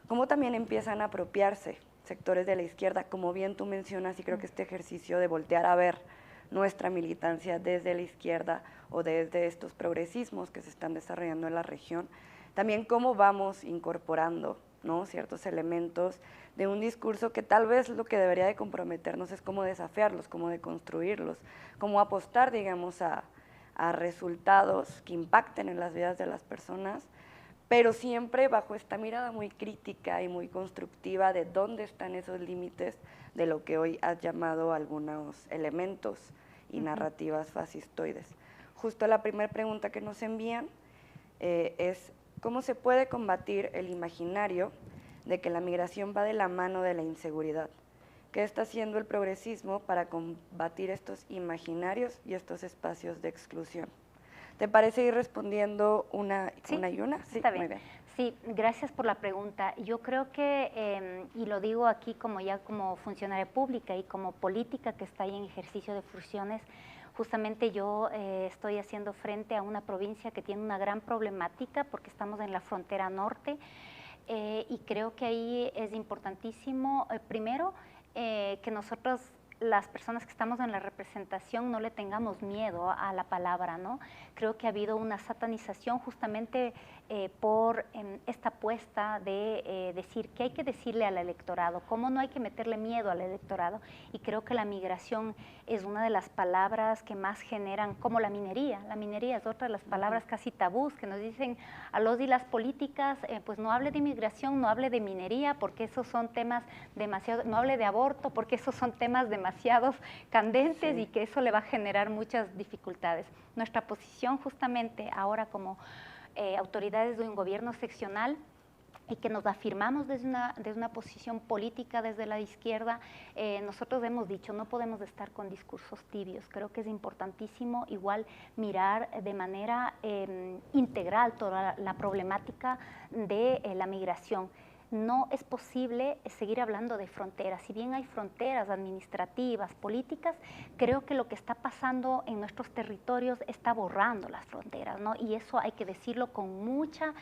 cómo también empiezan a apropiarse sectores de la izquierda, como bien tú mencionas, y creo que este ejercicio de voltear a ver nuestra militancia desde la izquierda o desde estos progresismos que se están desarrollando en la región, también cómo vamos incorporando, ¿no?, ciertos elementos de un discurso que tal vez lo que debería de comprometernos es cómo desafiarlos, cómo deconstruirlos, cómo apostar, digamos, a resultados que impacten en las vidas de las personas, pero siempre bajo esta mirada muy crítica y muy constructiva de dónde están esos límites de lo que hoy has llamado algunos elementos y narrativas fascistoides. Justo la primera pregunta que nos envían es ¿cómo se puede combatir el imaginario de que la migración va de la mano de la inseguridad? ¿Qué está haciendo el progresismo para combatir estos imaginarios y estos espacios de exclusión? ¿Te parece ir respondiendo una y una? Sí, está bien. Muy bien. Sí, gracias por la pregunta. Yo creo que, y lo digo aquí como funcionaria pública y como política que está ahí en ejercicio de funciones, justamente yo estoy haciendo frente a una provincia que tiene una gran problemática porque estamos en la frontera norte y creo que ahí es importantísimo, primero, que nosotros, las personas que estamos en la representación, no le tengamos miedo a la palabra, ¿no? Creo que ha habido una satanización justamente por esta apuesta de decir qué hay que decirle al electorado, cómo no hay que meterle miedo al electorado, y creo que la migración es una de las palabras que más generan, como la minería es otra de las palabras casi tabús, que nos dicen a los y las políticas, pues no hable de inmigración, no hable de minería, porque esos son temas demasiado, no hable de aborto, porque esos son temas demasiados candentes y que eso le va a generar muchas dificultades. Nuestra posición justamente ahora como autoridades de un gobierno seccional y que nos afirmamos desde una posición política desde la izquierda, nosotros hemos dicho, no podemos estar con discursos tibios. Creo que es importantísimo igual mirar de manera integral toda la problemática de la migración. No es posible seguir hablando de fronteras. Si bien hay fronteras administrativas, políticas, creo que lo que está pasando en nuestros territorios está borrando las fronteras, ¿no? Y eso hay que decirlo con mucha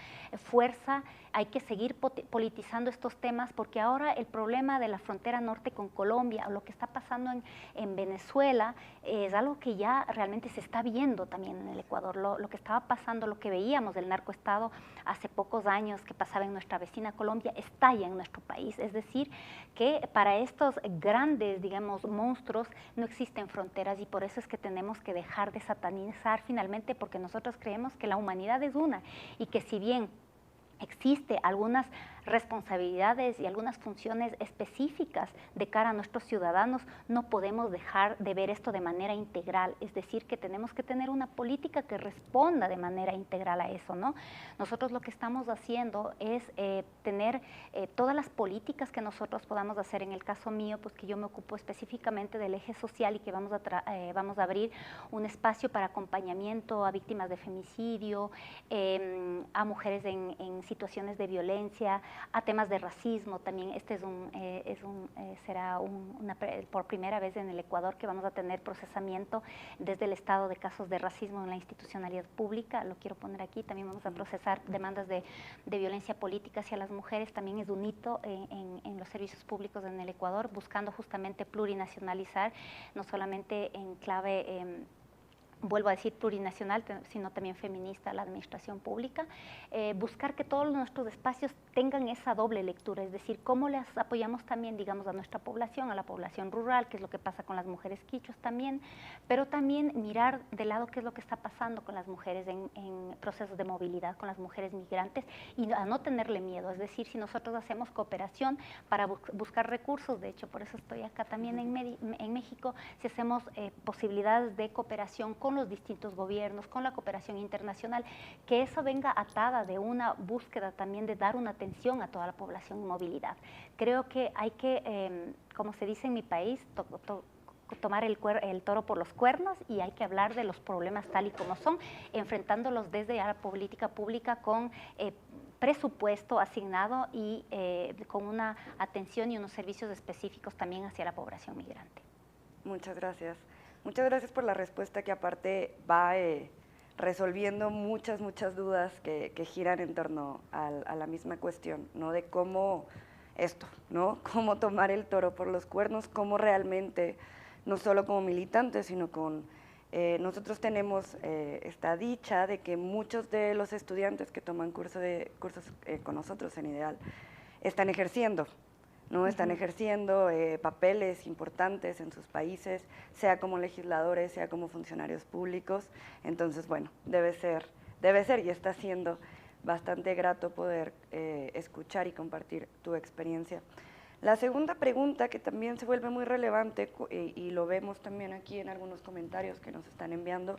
fuerza. Hay que seguir politizando estos temas porque ahora el problema de la frontera norte con Colombia o lo que está pasando en Venezuela es algo que ya realmente se está viendo también en el Ecuador. Lo que estaba pasando, lo que veíamos del narcoestado hace pocos años que pasaba en nuestra vecina Colombia, estalla en nuestro país. Es decir, que para estos grandes, digamos, monstruos no existen fronteras y por eso es que tenemos que dejar de satanizar finalmente, porque nosotros creemos que la humanidad es una y que si bien existe algunas responsabilidades y algunas funciones específicas de cara a nuestros ciudadanos, no podemos dejar de ver esto de manera integral, es decir, que tenemos que tener una política que responda de manera integral a eso, ¿no? Nosotros lo que estamos haciendo es tener todas las políticas que nosotros podamos hacer. En el caso mío, pues que yo me ocupo específicamente del eje social y que vamos a abrir un espacio para acompañamiento a víctimas de femicidio, a mujeres en situaciones de violencia, a temas de racismo también. Este será por primera vez en el Ecuador que vamos a tener procesamiento desde el estado de casos de racismo en la institucionalidad pública. Lo quiero poner aquí. También vamos a procesar demandas de violencia política hacia las mujeres. También es un hito en los servicios públicos en el Ecuador, buscando justamente plurinacionalizar, no solamente en clave vuelvo a decir plurinacional, sino también feminista, la administración pública, buscar que todos nuestros espacios tengan esa doble lectura, es decir, cómo les apoyamos también, digamos, a nuestra población, a la población rural, qué es lo que pasa con las mujeres quichus también, pero también mirar de lado qué es lo que está pasando con las mujeres en procesos de movilidad, con las mujeres migrantes, y a no tenerle miedo, es decir, si nosotros hacemos cooperación para buscar recursos, de hecho, por eso estoy acá también en México, si hacemos posibilidades de cooperación con con los distintos gobiernos, con la cooperación internacional, que eso venga atada de una búsqueda también de dar una atención a toda la población en movilidad. Creo que hay que, como se dice en mi país, tomar el toro por los cuernos, y hay que hablar de los problemas tal y como son, enfrentándolos desde la política pública con presupuesto asignado y con una atención y unos servicios específicos también hacia la población migrante. Muchas gracias. Muchas gracias por la respuesta, que aparte va resolviendo muchas dudas que giran en torno a la misma cuestión, ¿no? De cómo esto, ¿no? Cómo tomar el toro por los cuernos, cómo realmente, no solo como militantes, sino con… nosotros tenemos esta dicha de que muchos de los estudiantes que toman cursos con nosotros en Ideal están ejerciendo, ¿no? Están ejerciendo papeles importantes en sus países, sea como legisladores, sea como funcionarios públicos. Entonces, bueno, debe ser y está siendo bastante grato poder escuchar y compartir tu experiencia. La segunda pregunta, que también se vuelve muy relevante y lo vemos también aquí en algunos comentarios que nos están enviando,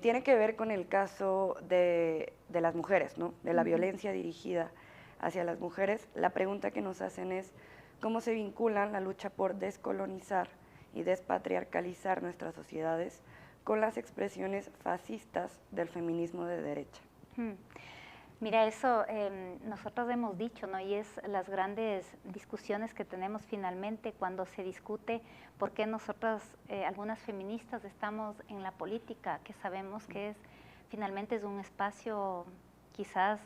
tiene que ver con el caso de las mujeres, ¿no? De la violencia dirigida hacia las mujeres. La pregunta que nos hacen es cómo se vinculan la lucha por descolonizar y despatriarcalizar nuestras sociedades con las expresiones fascistas del feminismo de derecha. Mira, eso nosotros hemos dicho, ¿no? Y es las grandes discusiones que tenemos finalmente cuando se discute por qué nosotras, algunas feministas, estamos en la política, que sabemos que finalmente es un espacio quizás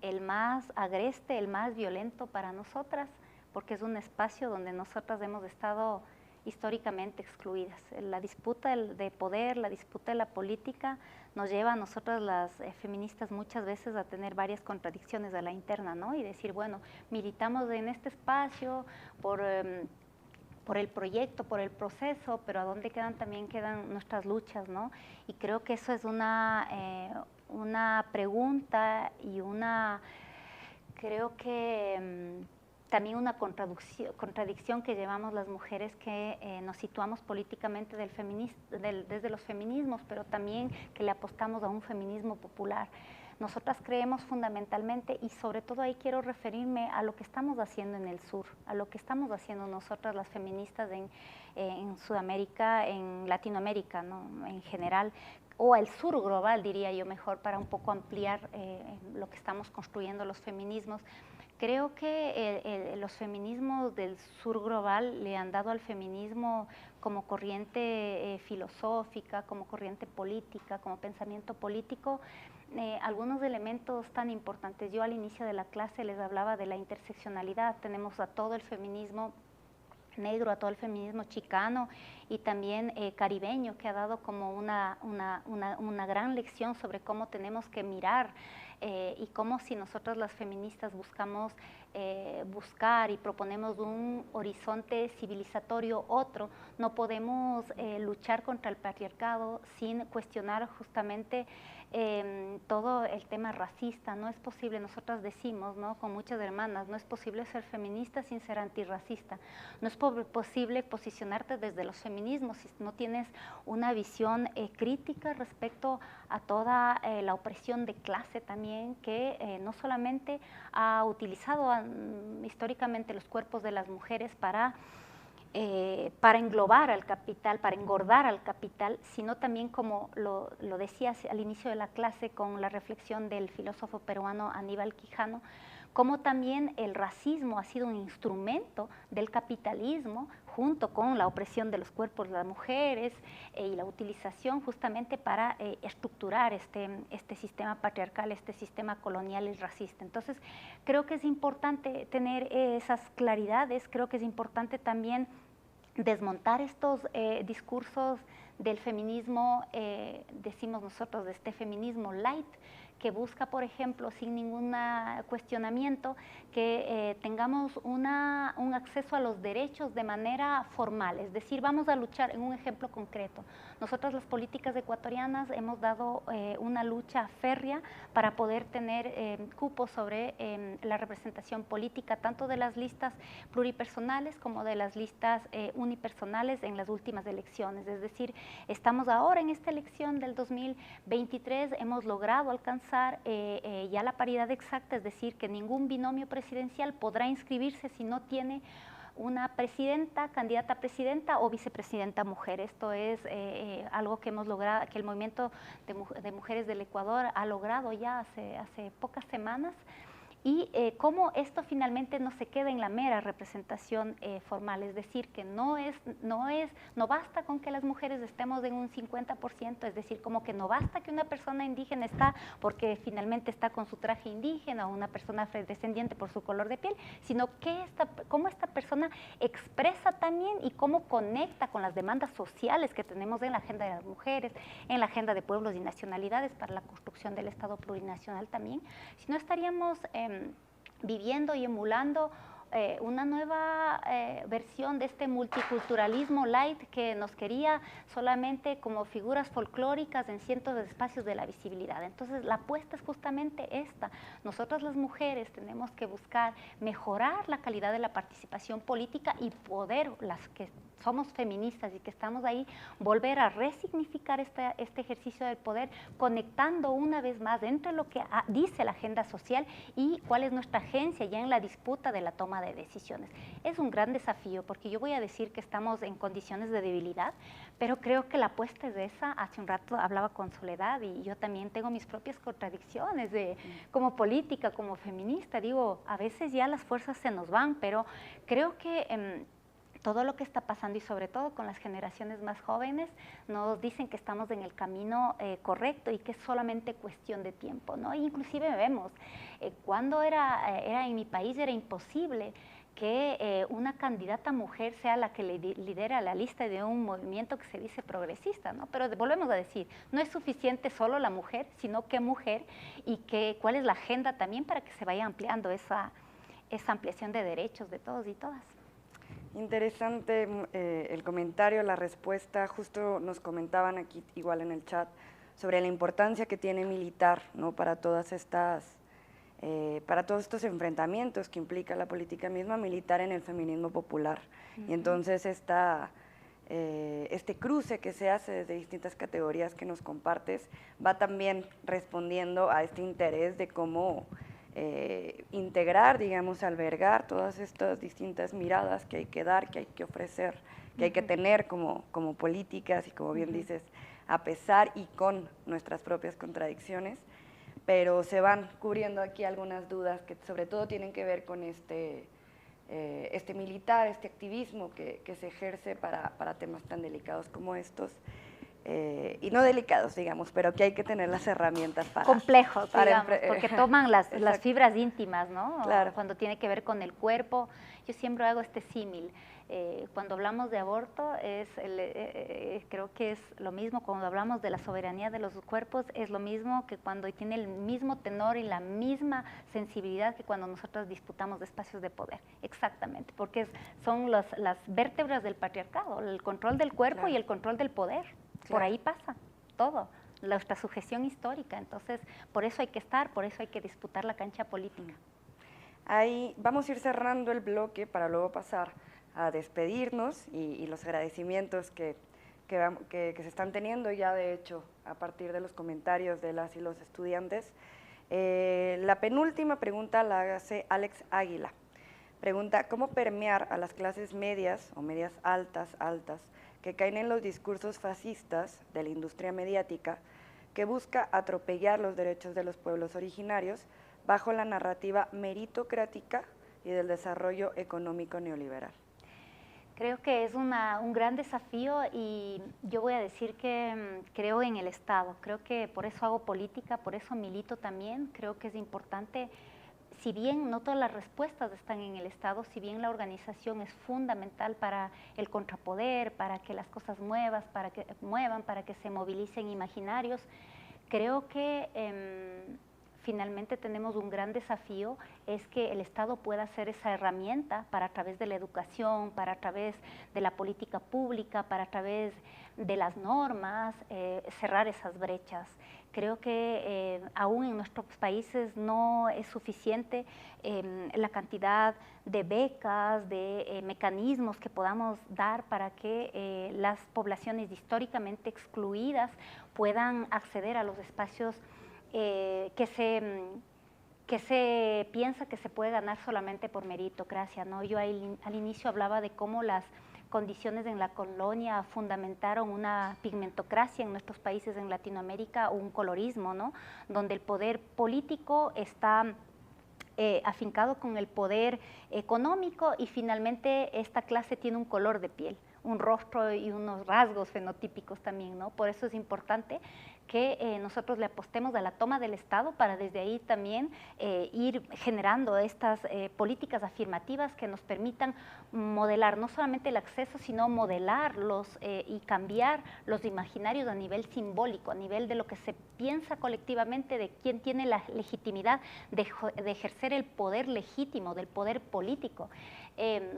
el más agreste, el más violento para nosotras, porque es un espacio donde nosotras hemos estado históricamente excluidas. La disputa de poder, la disputa de la política nos lleva a nosotras las feministas muchas veces a tener varias contradicciones a la interna, ¿no? Y decir, bueno, militamos en este espacio por el proyecto, por el proceso, pero ¿a dónde quedan nuestras luchas, ¿no? Y creo que eso es una pregunta y creo que también una contradicción que llevamos las mujeres que nos situamos políticamente desde los feminismos, pero también que le apostamos a un feminismo popular. Nosotras creemos fundamentalmente, y sobre todo ahí quiero referirme a lo que estamos haciendo en el sur, a lo que estamos haciendo nosotras las feministas en Sudamérica, en Latinoamérica, ¿no? En general, o al sur global, diría yo mejor, para un poco ampliar lo que estamos construyendo los feminismos. Creo que los feminismos del sur global le han dado al feminismo como corriente filosófica, como corriente política, como pensamiento político, algunos elementos tan importantes. Yo al inicio de la clase les hablaba de la interseccionalidad. Tenemos a todo el feminismo negro, a todo el feminismo chicano y también caribeño, que ha dado como una gran lección sobre cómo tenemos que mirar y cómo, si nosotros las feministas buscamos buscar y proponemos un horizonte civilizatorio otro, no podemos luchar contra el patriarcado sin cuestionar justamente todo el tema racista. No es posible, nosotras decimos, ¿no?, con muchas hermanas, no es posible ser feminista sin ser antirracista. No es posible posicionarte desde los feminismos si no tienes una visión crítica respecto a toda la opresión de clase también que no solamente ha utilizado históricamente los cuerpos de las mujeres para englobar al capital, para engordar al capital, sino también, como lo decía al inicio de la clase con la reflexión del filósofo peruano Aníbal Quijano, como también el racismo ha sido un instrumento del capitalismo junto con la opresión de los cuerpos de las mujeres y la utilización justamente para estructurar este sistema patriarcal, este sistema colonial y racista. Entonces, creo que es importante tener esas claridades, creo que es importante también desmontar estos discursos del feminismo, decimos nosotros, de este feminismo light, que busca, por ejemplo, sin ningún cuestionamiento, que tengamos un acceso a los derechos de manera formal. Es decir, vamos a luchar en un ejemplo concreto. Nosotras, las políticas ecuatorianas, hemos dado una lucha férrea para poder tener cupos sobre la representación política, tanto de las listas pluripersonales como de las listas unipersonales en las últimas elecciones. Es decir, Estamos ahora en esta elección del 2023, hemos logrado alcanzar ya la paridad exacta, es decir, que ningún binomio presidencial podrá inscribirse si no tiene una presidenta, candidata a presidenta o vicepresidenta mujer. Esto es algo que hemos logrado, que el movimiento de mujeres del Ecuador ha logrado ya hace pocas semanas. Y cómo esto finalmente no se queda en la mera representación formal, es decir, que no basta con que las mujeres estemos en un 50%, es decir, como que no basta que una persona indígena está porque finalmente está con su traje indígena o una persona afrodescendiente por su color de piel, sino cómo esta persona expresa también y cómo conecta con las demandas sociales que tenemos en la agenda de las mujeres, en la agenda de pueblos y nacionalidades para la construcción del Estado plurinacional también, si no estaríamos viviendo y emulando una nueva versión de este multiculturalismo light que nos quería solamente como figuras folclóricas en cientos de espacios de la visibilidad. Entonces la apuesta es justamente esta. Nosotras las mujeres tenemos que buscar mejorar la calidad de la participación política y poder, las que somos feministas y que estamos ahí, volver a resignificar este ejercicio del poder, conectando una vez más entre lo que dice la agenda social y cuál es nuestra agencia ya en la disputa de la toma de decisiones. Es un gran desafío porque yo voy a decir que estamos en condiciones de debilidad, pero creo que la apuesta es esa. Hace un rato hablaba con Soledad y yo también tengo mis propias contradicciones como política, como feminista. Digo, a veces ya las fuerzas se nos van, pero creo que todo lo que está pasando y sobre todo con las generaciones más jóvenes nos dicen que estamos en el camino correcto y que es solamente cuestión de tiempo, ¿no? Inclusive vemos, cuando era en mi país era imposible que una candidata mujer sea la que lidera la lista de un movimiento que se dice progresista, ¿no? Pero volvemos a decir, no es suficiente solo la mujer, sino qué mujer y cuál es la agenda también para que se vaya ampliando esa ampliación de derechos de todos y todas. Interesante el comentario, la respuesta. Justo nos comentaban aquí, igual en el chat, sobre la importancia que tiene militar, ¿no? Para todos estos enfrentamientos que implica la política misma, militar en el feminismo popular. Y entonces este cruce que se hace desde distintas categorías que nos compartes va también respondiendo a este interés de cómo integrar, digamos, albergar todas estas distintas miradas que hay que dar, que hay que ofrecer, que hay que tener como políticas y, como bien dices, a pesar y con nuestras propias contradicciones, pero se van cubriendo aquí algunas dudas que sobre todo tienen que ver con este militar, este activismo que se ejerce para temas tan delicados como estos. Y no delicados, digamos, pero que hay que tener las herramientas para… Complejos, digamos, porque toman las fibras íntimas, ¿no? Claro. Cuando tiene que ver con el cuerpo. Yo siempre hago este símil. Cuando hablamos de aborto, creo que es lo mismo. Cuando hablamos de la soberanía de los cuerpos, es lo mismo que cuando tiene el mismo tenor y la misma sensibilidad que cuando nosotros disputamos de espacios de poder. Exactamente, porque son las vértebras del patriarcado, el control del cuerpo, claro, y el control del poder. Por ahí pasa todo, nuestra sujeción histórica. Entonces, por eso hay que estar, por eso hay que disputar la cancha política. Ahí vamos a ir cerrando el bloque para luego pasar a despedirnos y los agradecimientos que se están teniendo ya, de hecho, a partir de los comentarios de las y los estudiantes. La penúltima pregunta la hace Alex Águila. Pregunta, ¿cómo permear a las clases medias o medias altas que caen en los discursos fascistas de la industria mediática que busca atropellar los derechos de los pueblos originarios bajo la narrativa meritocrática y del desarrollo económico neoliberal? Creo que es un gran desafío y yo voy a decir que creo en el Estado, creo que por eso hago política, por eso milito también, creo que es importante. Si bien no todas las respuestas están en el Estado, si bien la organización es fundamental para el contrapoder, para que las cosas muevan, para que se movilicen imaginarios, creo que finalmente tenemos un gran desafío, es que el Estado pueda ser esa herramienta para a través de la educación, para a través de la política pública, para a través de las normas, cerrar esas brechas. Creo que aún en nuestros países no es suficiente la cantidad de becas, de mecanismos que podamos dar para que las poblaciones históricamente excluidas puedan acceder a los espacios que se piensa que se puede ganar solamente por meritocracia, ¿no? Yo al inicio hablaba de cómo las condiciones en la colonia fundamentaron una pigmentocracia en nuestros países en Latinoamérica, o un colorismo, ¿no? Donde el poder político está afincado con el poder económico, y finalmente esta clase tiene un color de piel, un rostro y unos rasgos fenotípicos también, ¿no? Por eso es importante que nosotros le apostemos a la toma del Estado para desde ahí también ir generando estas políticas afirmativas que nos permitan modelar no solamente el acceso, sino modelarlos y cambiar los imaginarios a nivel simbólico, a nivel de lo que se piensa colectivamente, de quién tiene la legitimidad de ejercer el poder legítimo, del poder político.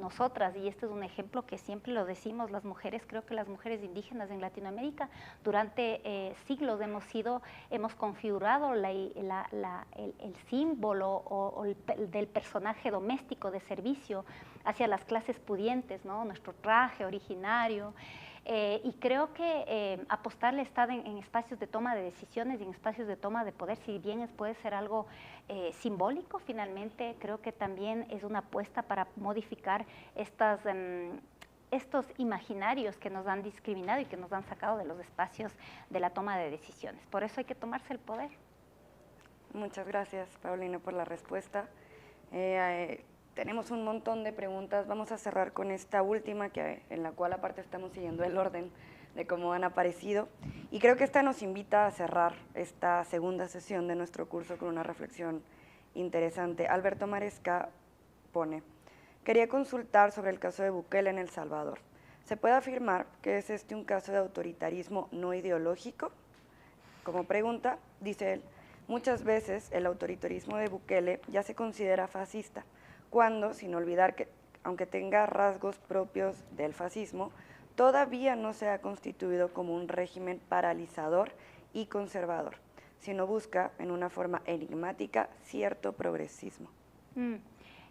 Nosotras, y este es un ejemplo que siempre lo decimos, las mujeres, creo que las mujeres indígenas en Latinoamérica durante siglos hemos configurado el símbolo del personaje doméstico de servicio hacia las clases pudientes, ¿no? Nuestro traje originario. Y creo que apostarle estar en espacios de toma de decisiones y en espacios de toma de poder, si bien puede ser algo simbólico, finalmente creo que también es una apuesta para modificar estos imaginarios que nos han discriminado y que nos han sacado de los espacios de la toma de decisiones. Por eso hay que tomarse el poder. Muchas gracias, Paulina, por la respuesta. Tenemos un montón de preguntas. Vamos a cerrar con esta última, en la cual aparte estamos siguiendo el orden de cómo han aparecido. Y creo que esta nos invita a cerrar esta segunda sesión de nuestro curso con una reflexión interesante. Alberto Maresca pone: quería consultar sobre el caso de Bukele en El Salvador. ¿Se puede afirmar que es un caso de autoritarismo no ideológico? Como pregunta, dice él, muchas veces el autoritarismo de Bukele ya se considera fascista, cuando, sin olvidar que, aunque tenga rasgos propios del fascismo, todavía no se ha constituido como un régimen paralizador y conservador, sino busca, en una forma enigmática, cierto progresismo.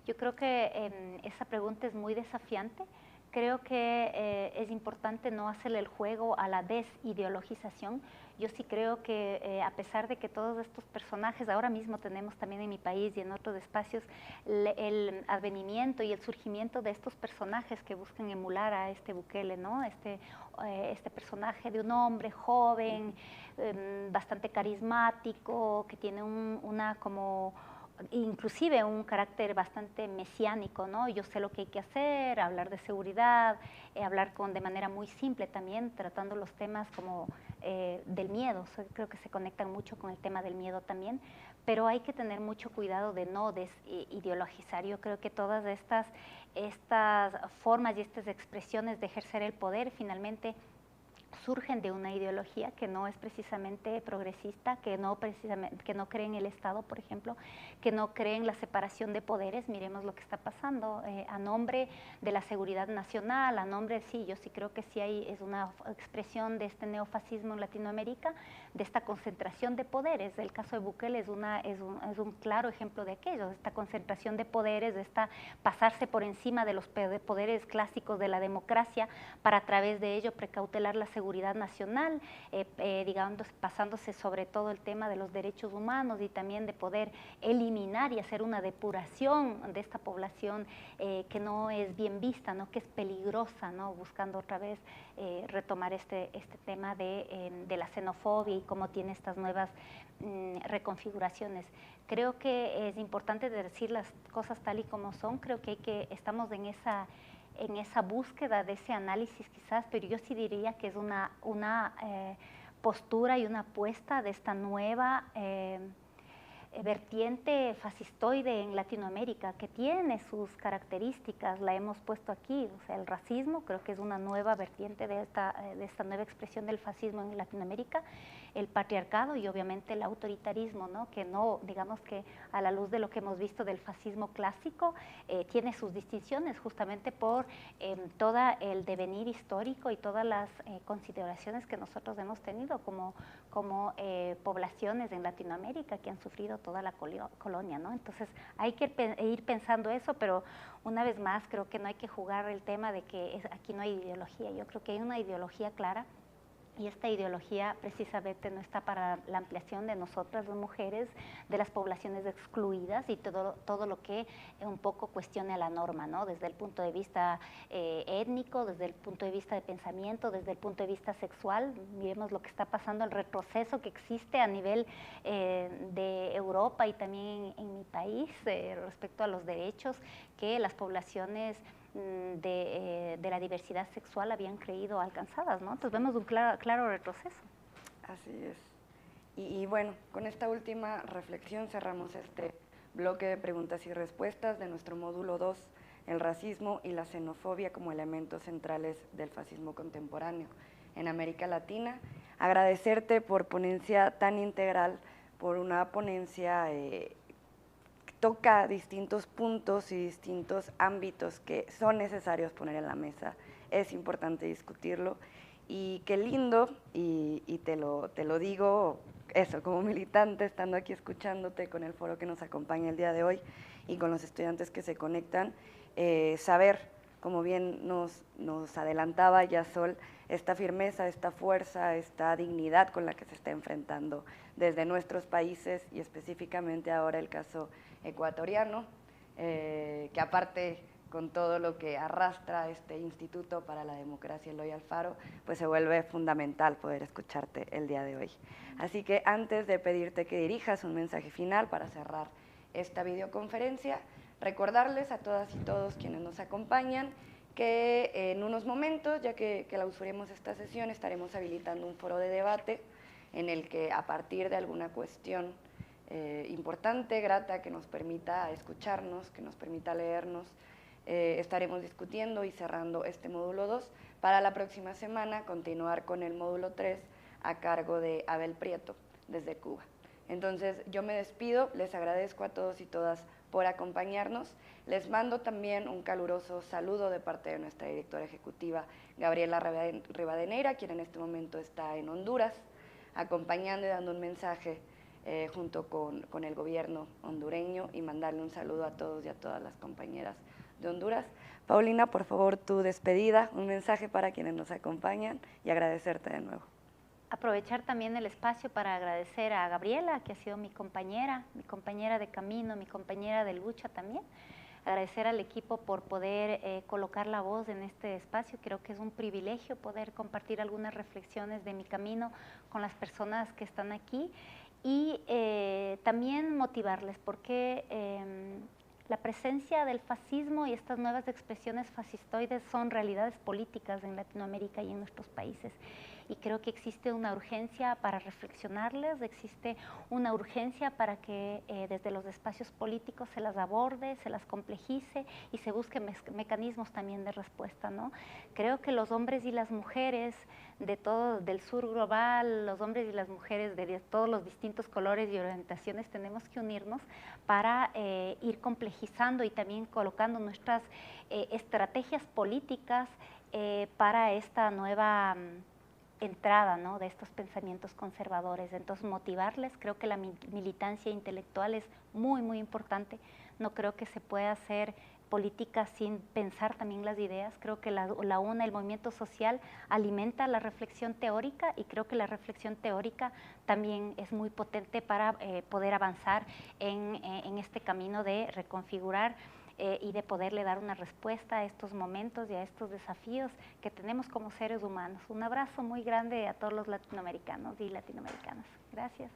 Yo creo que esa pregunta es muy desafiante. Creo que es importante no hacerle el juego a la desideologización. Yo sí creo que a pesar de que todos estos personajes, ahora mismo tenemos también en mi país y en otros espacios el advenimiento y el surgimiento de estos personajes que buscan emular a este Bukele, ¿no? Este personaje de un hombre joven, bastante carismático, que tiene inclusive un carácter bastante mesiánico, ¿no? Yo sé lo que hay que hacer, hablar de seguridad, hablar de manera muy simple también, tratando los temas como del miedo. Creo que se conectan mucho con el tema del miedo también, pero hay que tener mucho cuidado de no desideologizar. Yo creo que todas estas formas y estas expresiones de ejercer el poder finalmente surgen de una ideología que no es precisamente progresista, que no cree en el Estado, por ejemplo, que no cree en la separación de poderes. Miremos lo que está pasando a nombre de la seguridad nacional, a nombre, sí, yo sí creo que sí es una expresión de este neofascismo en Latinoamérica, de esta concentración de poderes. El caso de Bukele es un claro ejemplo de aquello, de esta concentración de poderes, de esta pasarse por encima de los poderes clásicos de la democracia para a través de ello precautelar la seguridad nacional, digamos, pasándose sobre todo el tema de los derechos humanos y también de poder eliminar y hacer una depuración de esta población que no es bien vista, ¿no? Que es peligrosa, ¿no? Buscando otra vez retomar este tema de la xenofobia y cómo tiene estas nuevas reconfiguraciones. Creo que es importante decir las cosas tal y como son. Creo que estamos en esa búsqueda de ese análisis quizás, pero yo sí diría que es una postura y una apuesta de esta nueva vertiente fascistoide en Latinoamérica, que tiene sus características, la hemos puesto aquí. O sea, el racismo creo que es una nueva vertiente de esta nueva expresión del fascismo en Latinoamérica. el patriarcado y obviamente el autoritarismo, ¿no? Que no, digamos que a la luz de lo que hemos visto del fascismo clásico, tiene sus distinciones justamente por todo el devenir histórico y todas las consideraciones que nosotros hemos tenido como poblaciones en Latinoamérica que han sufrido toda la colonia, ¿no? Entonces hay que ir pensando eso, pero una vez más creo que no hay que jugar el tema de que aquí no hay ideología. Yo creo que hay una ideología clara y esta ideología precisamente no está para la ampliación de nosotras las mujeres, de las poblaciones excluidas y todo lo que un poco cuestione la norma, ¿no? Desde el punto de vista étnico, desde el punto de vista de pensamiento, desde el punto de vista sexual. Miremos lo que está pasando, el retroceso que existe a nivel de Europa y también en mi país respecto a los derechos que las poblaciones de la diversidad sexual habían creído alcanzadas, ¿no? Entonces vemos un claro retroceso. Así es. Y bueno, con esta última reflexión cerramos este bloque de preguntas y respuestas de nuestro módulo 2, el racismo y la xenofobia como elementos centrales del fascismo contemporáneo en América Latina. Agradecerte por ponencia tan integral, por una ponencia toca distintos puntos y distintos ámbitos que son necesarios poner en la mesa. Es importante discutirlo y qué lindo, y te lo digo, eso, como militante, estando aquí escuchándote con el foro que nos acompaña el día de hoy y con los estudiantes que se conectan, saber, como bien nos adelantaba Yasol, esta firmeza, esta fuerza, esta dignidad con la que se está enfrentando desde nuestros países y específicamente ahora el caso ecuatoriano, que aparte con todo lo que arrastra este Instituto para la Democracia Eloy Alfaro, pues se vuelve fundamental poder escucharte el día de hoy. Así que antes de pedirte que dirijas un mensaje final para cerrar esta videoconferencia, recordarles a todas y todos quienes nos acompañan que en unos momentos, ya que clausuremos esta sesión, estaremos habilitando un foro de debate en el que a partir de alguna cuestión importante, grata, que nos permita escucharnos, que nos permita leernos, estaremos discutiendo y cerrando este módulo 2 para la próxima semana continuar con el módulo 3 a cargo de Abel Prieto desde Cuba. Entonces yo me despido, les agradezco a todos y todas por acompañarnos, les mando también un caluroso saludo de parte de nuestra directora ejecutiva Gabriela Rivadeneira, quien en este momento está en Honduras, acompañando y dando un mensaje junto con el gobierno hondureño y mandarle un saludo a todos y a todas las compañeras de Honduras. Paulina, por favor, tu despedida, un mensaje para quienes nos acompañan y agradecerte de nuevo. Aprovechar también el espacio para agradecer a Gabriela, que ha sido mi compañera de camino, mi compañera de lucha también. Agradecer al equipo por poder colocar la voz en este espacio. Creo que es un privilegio poder compartir algunas reflexiones de mi camino con las personas que están aquí y también motivarles porque la presencia del fascismo y estas nuevas expresiones fascistoides son realidades políticas en Latinoamérica y en nuestros países. Y creo que existe una urgencia para reflexionarles, existe una urgencia para que desde los espacios políticos se las aborde, se las complejice y se busquen mecanismos también de respuesta, ¿no? Creo que los hombres y las mujeres del sur global, los hombres y las mujeres de todos los distintos colores y orientaciones tenemos que unirnos para ir complejizando y también colocando nuestras estrategias políticas para esta nueva entrada, ¿no?, de estos pensamientos conservadores. Entonces motivarles, creo que la militancia intelectual es muy, muy importante. No creo que se pueda hacer política sin pensar también las ideas. Creo que el movimiento social alimenta la reflexión teórica y creo que la reflexión teórica también es muy potente para poder avanzar en este camino de reconfigurar y de poderle dar una respuesta a estos momentos y a estos desafíos que tenemos como seres humanos. Un abrazo muy grande a todos los latinoamericanos y latinoamericanas. Gracias.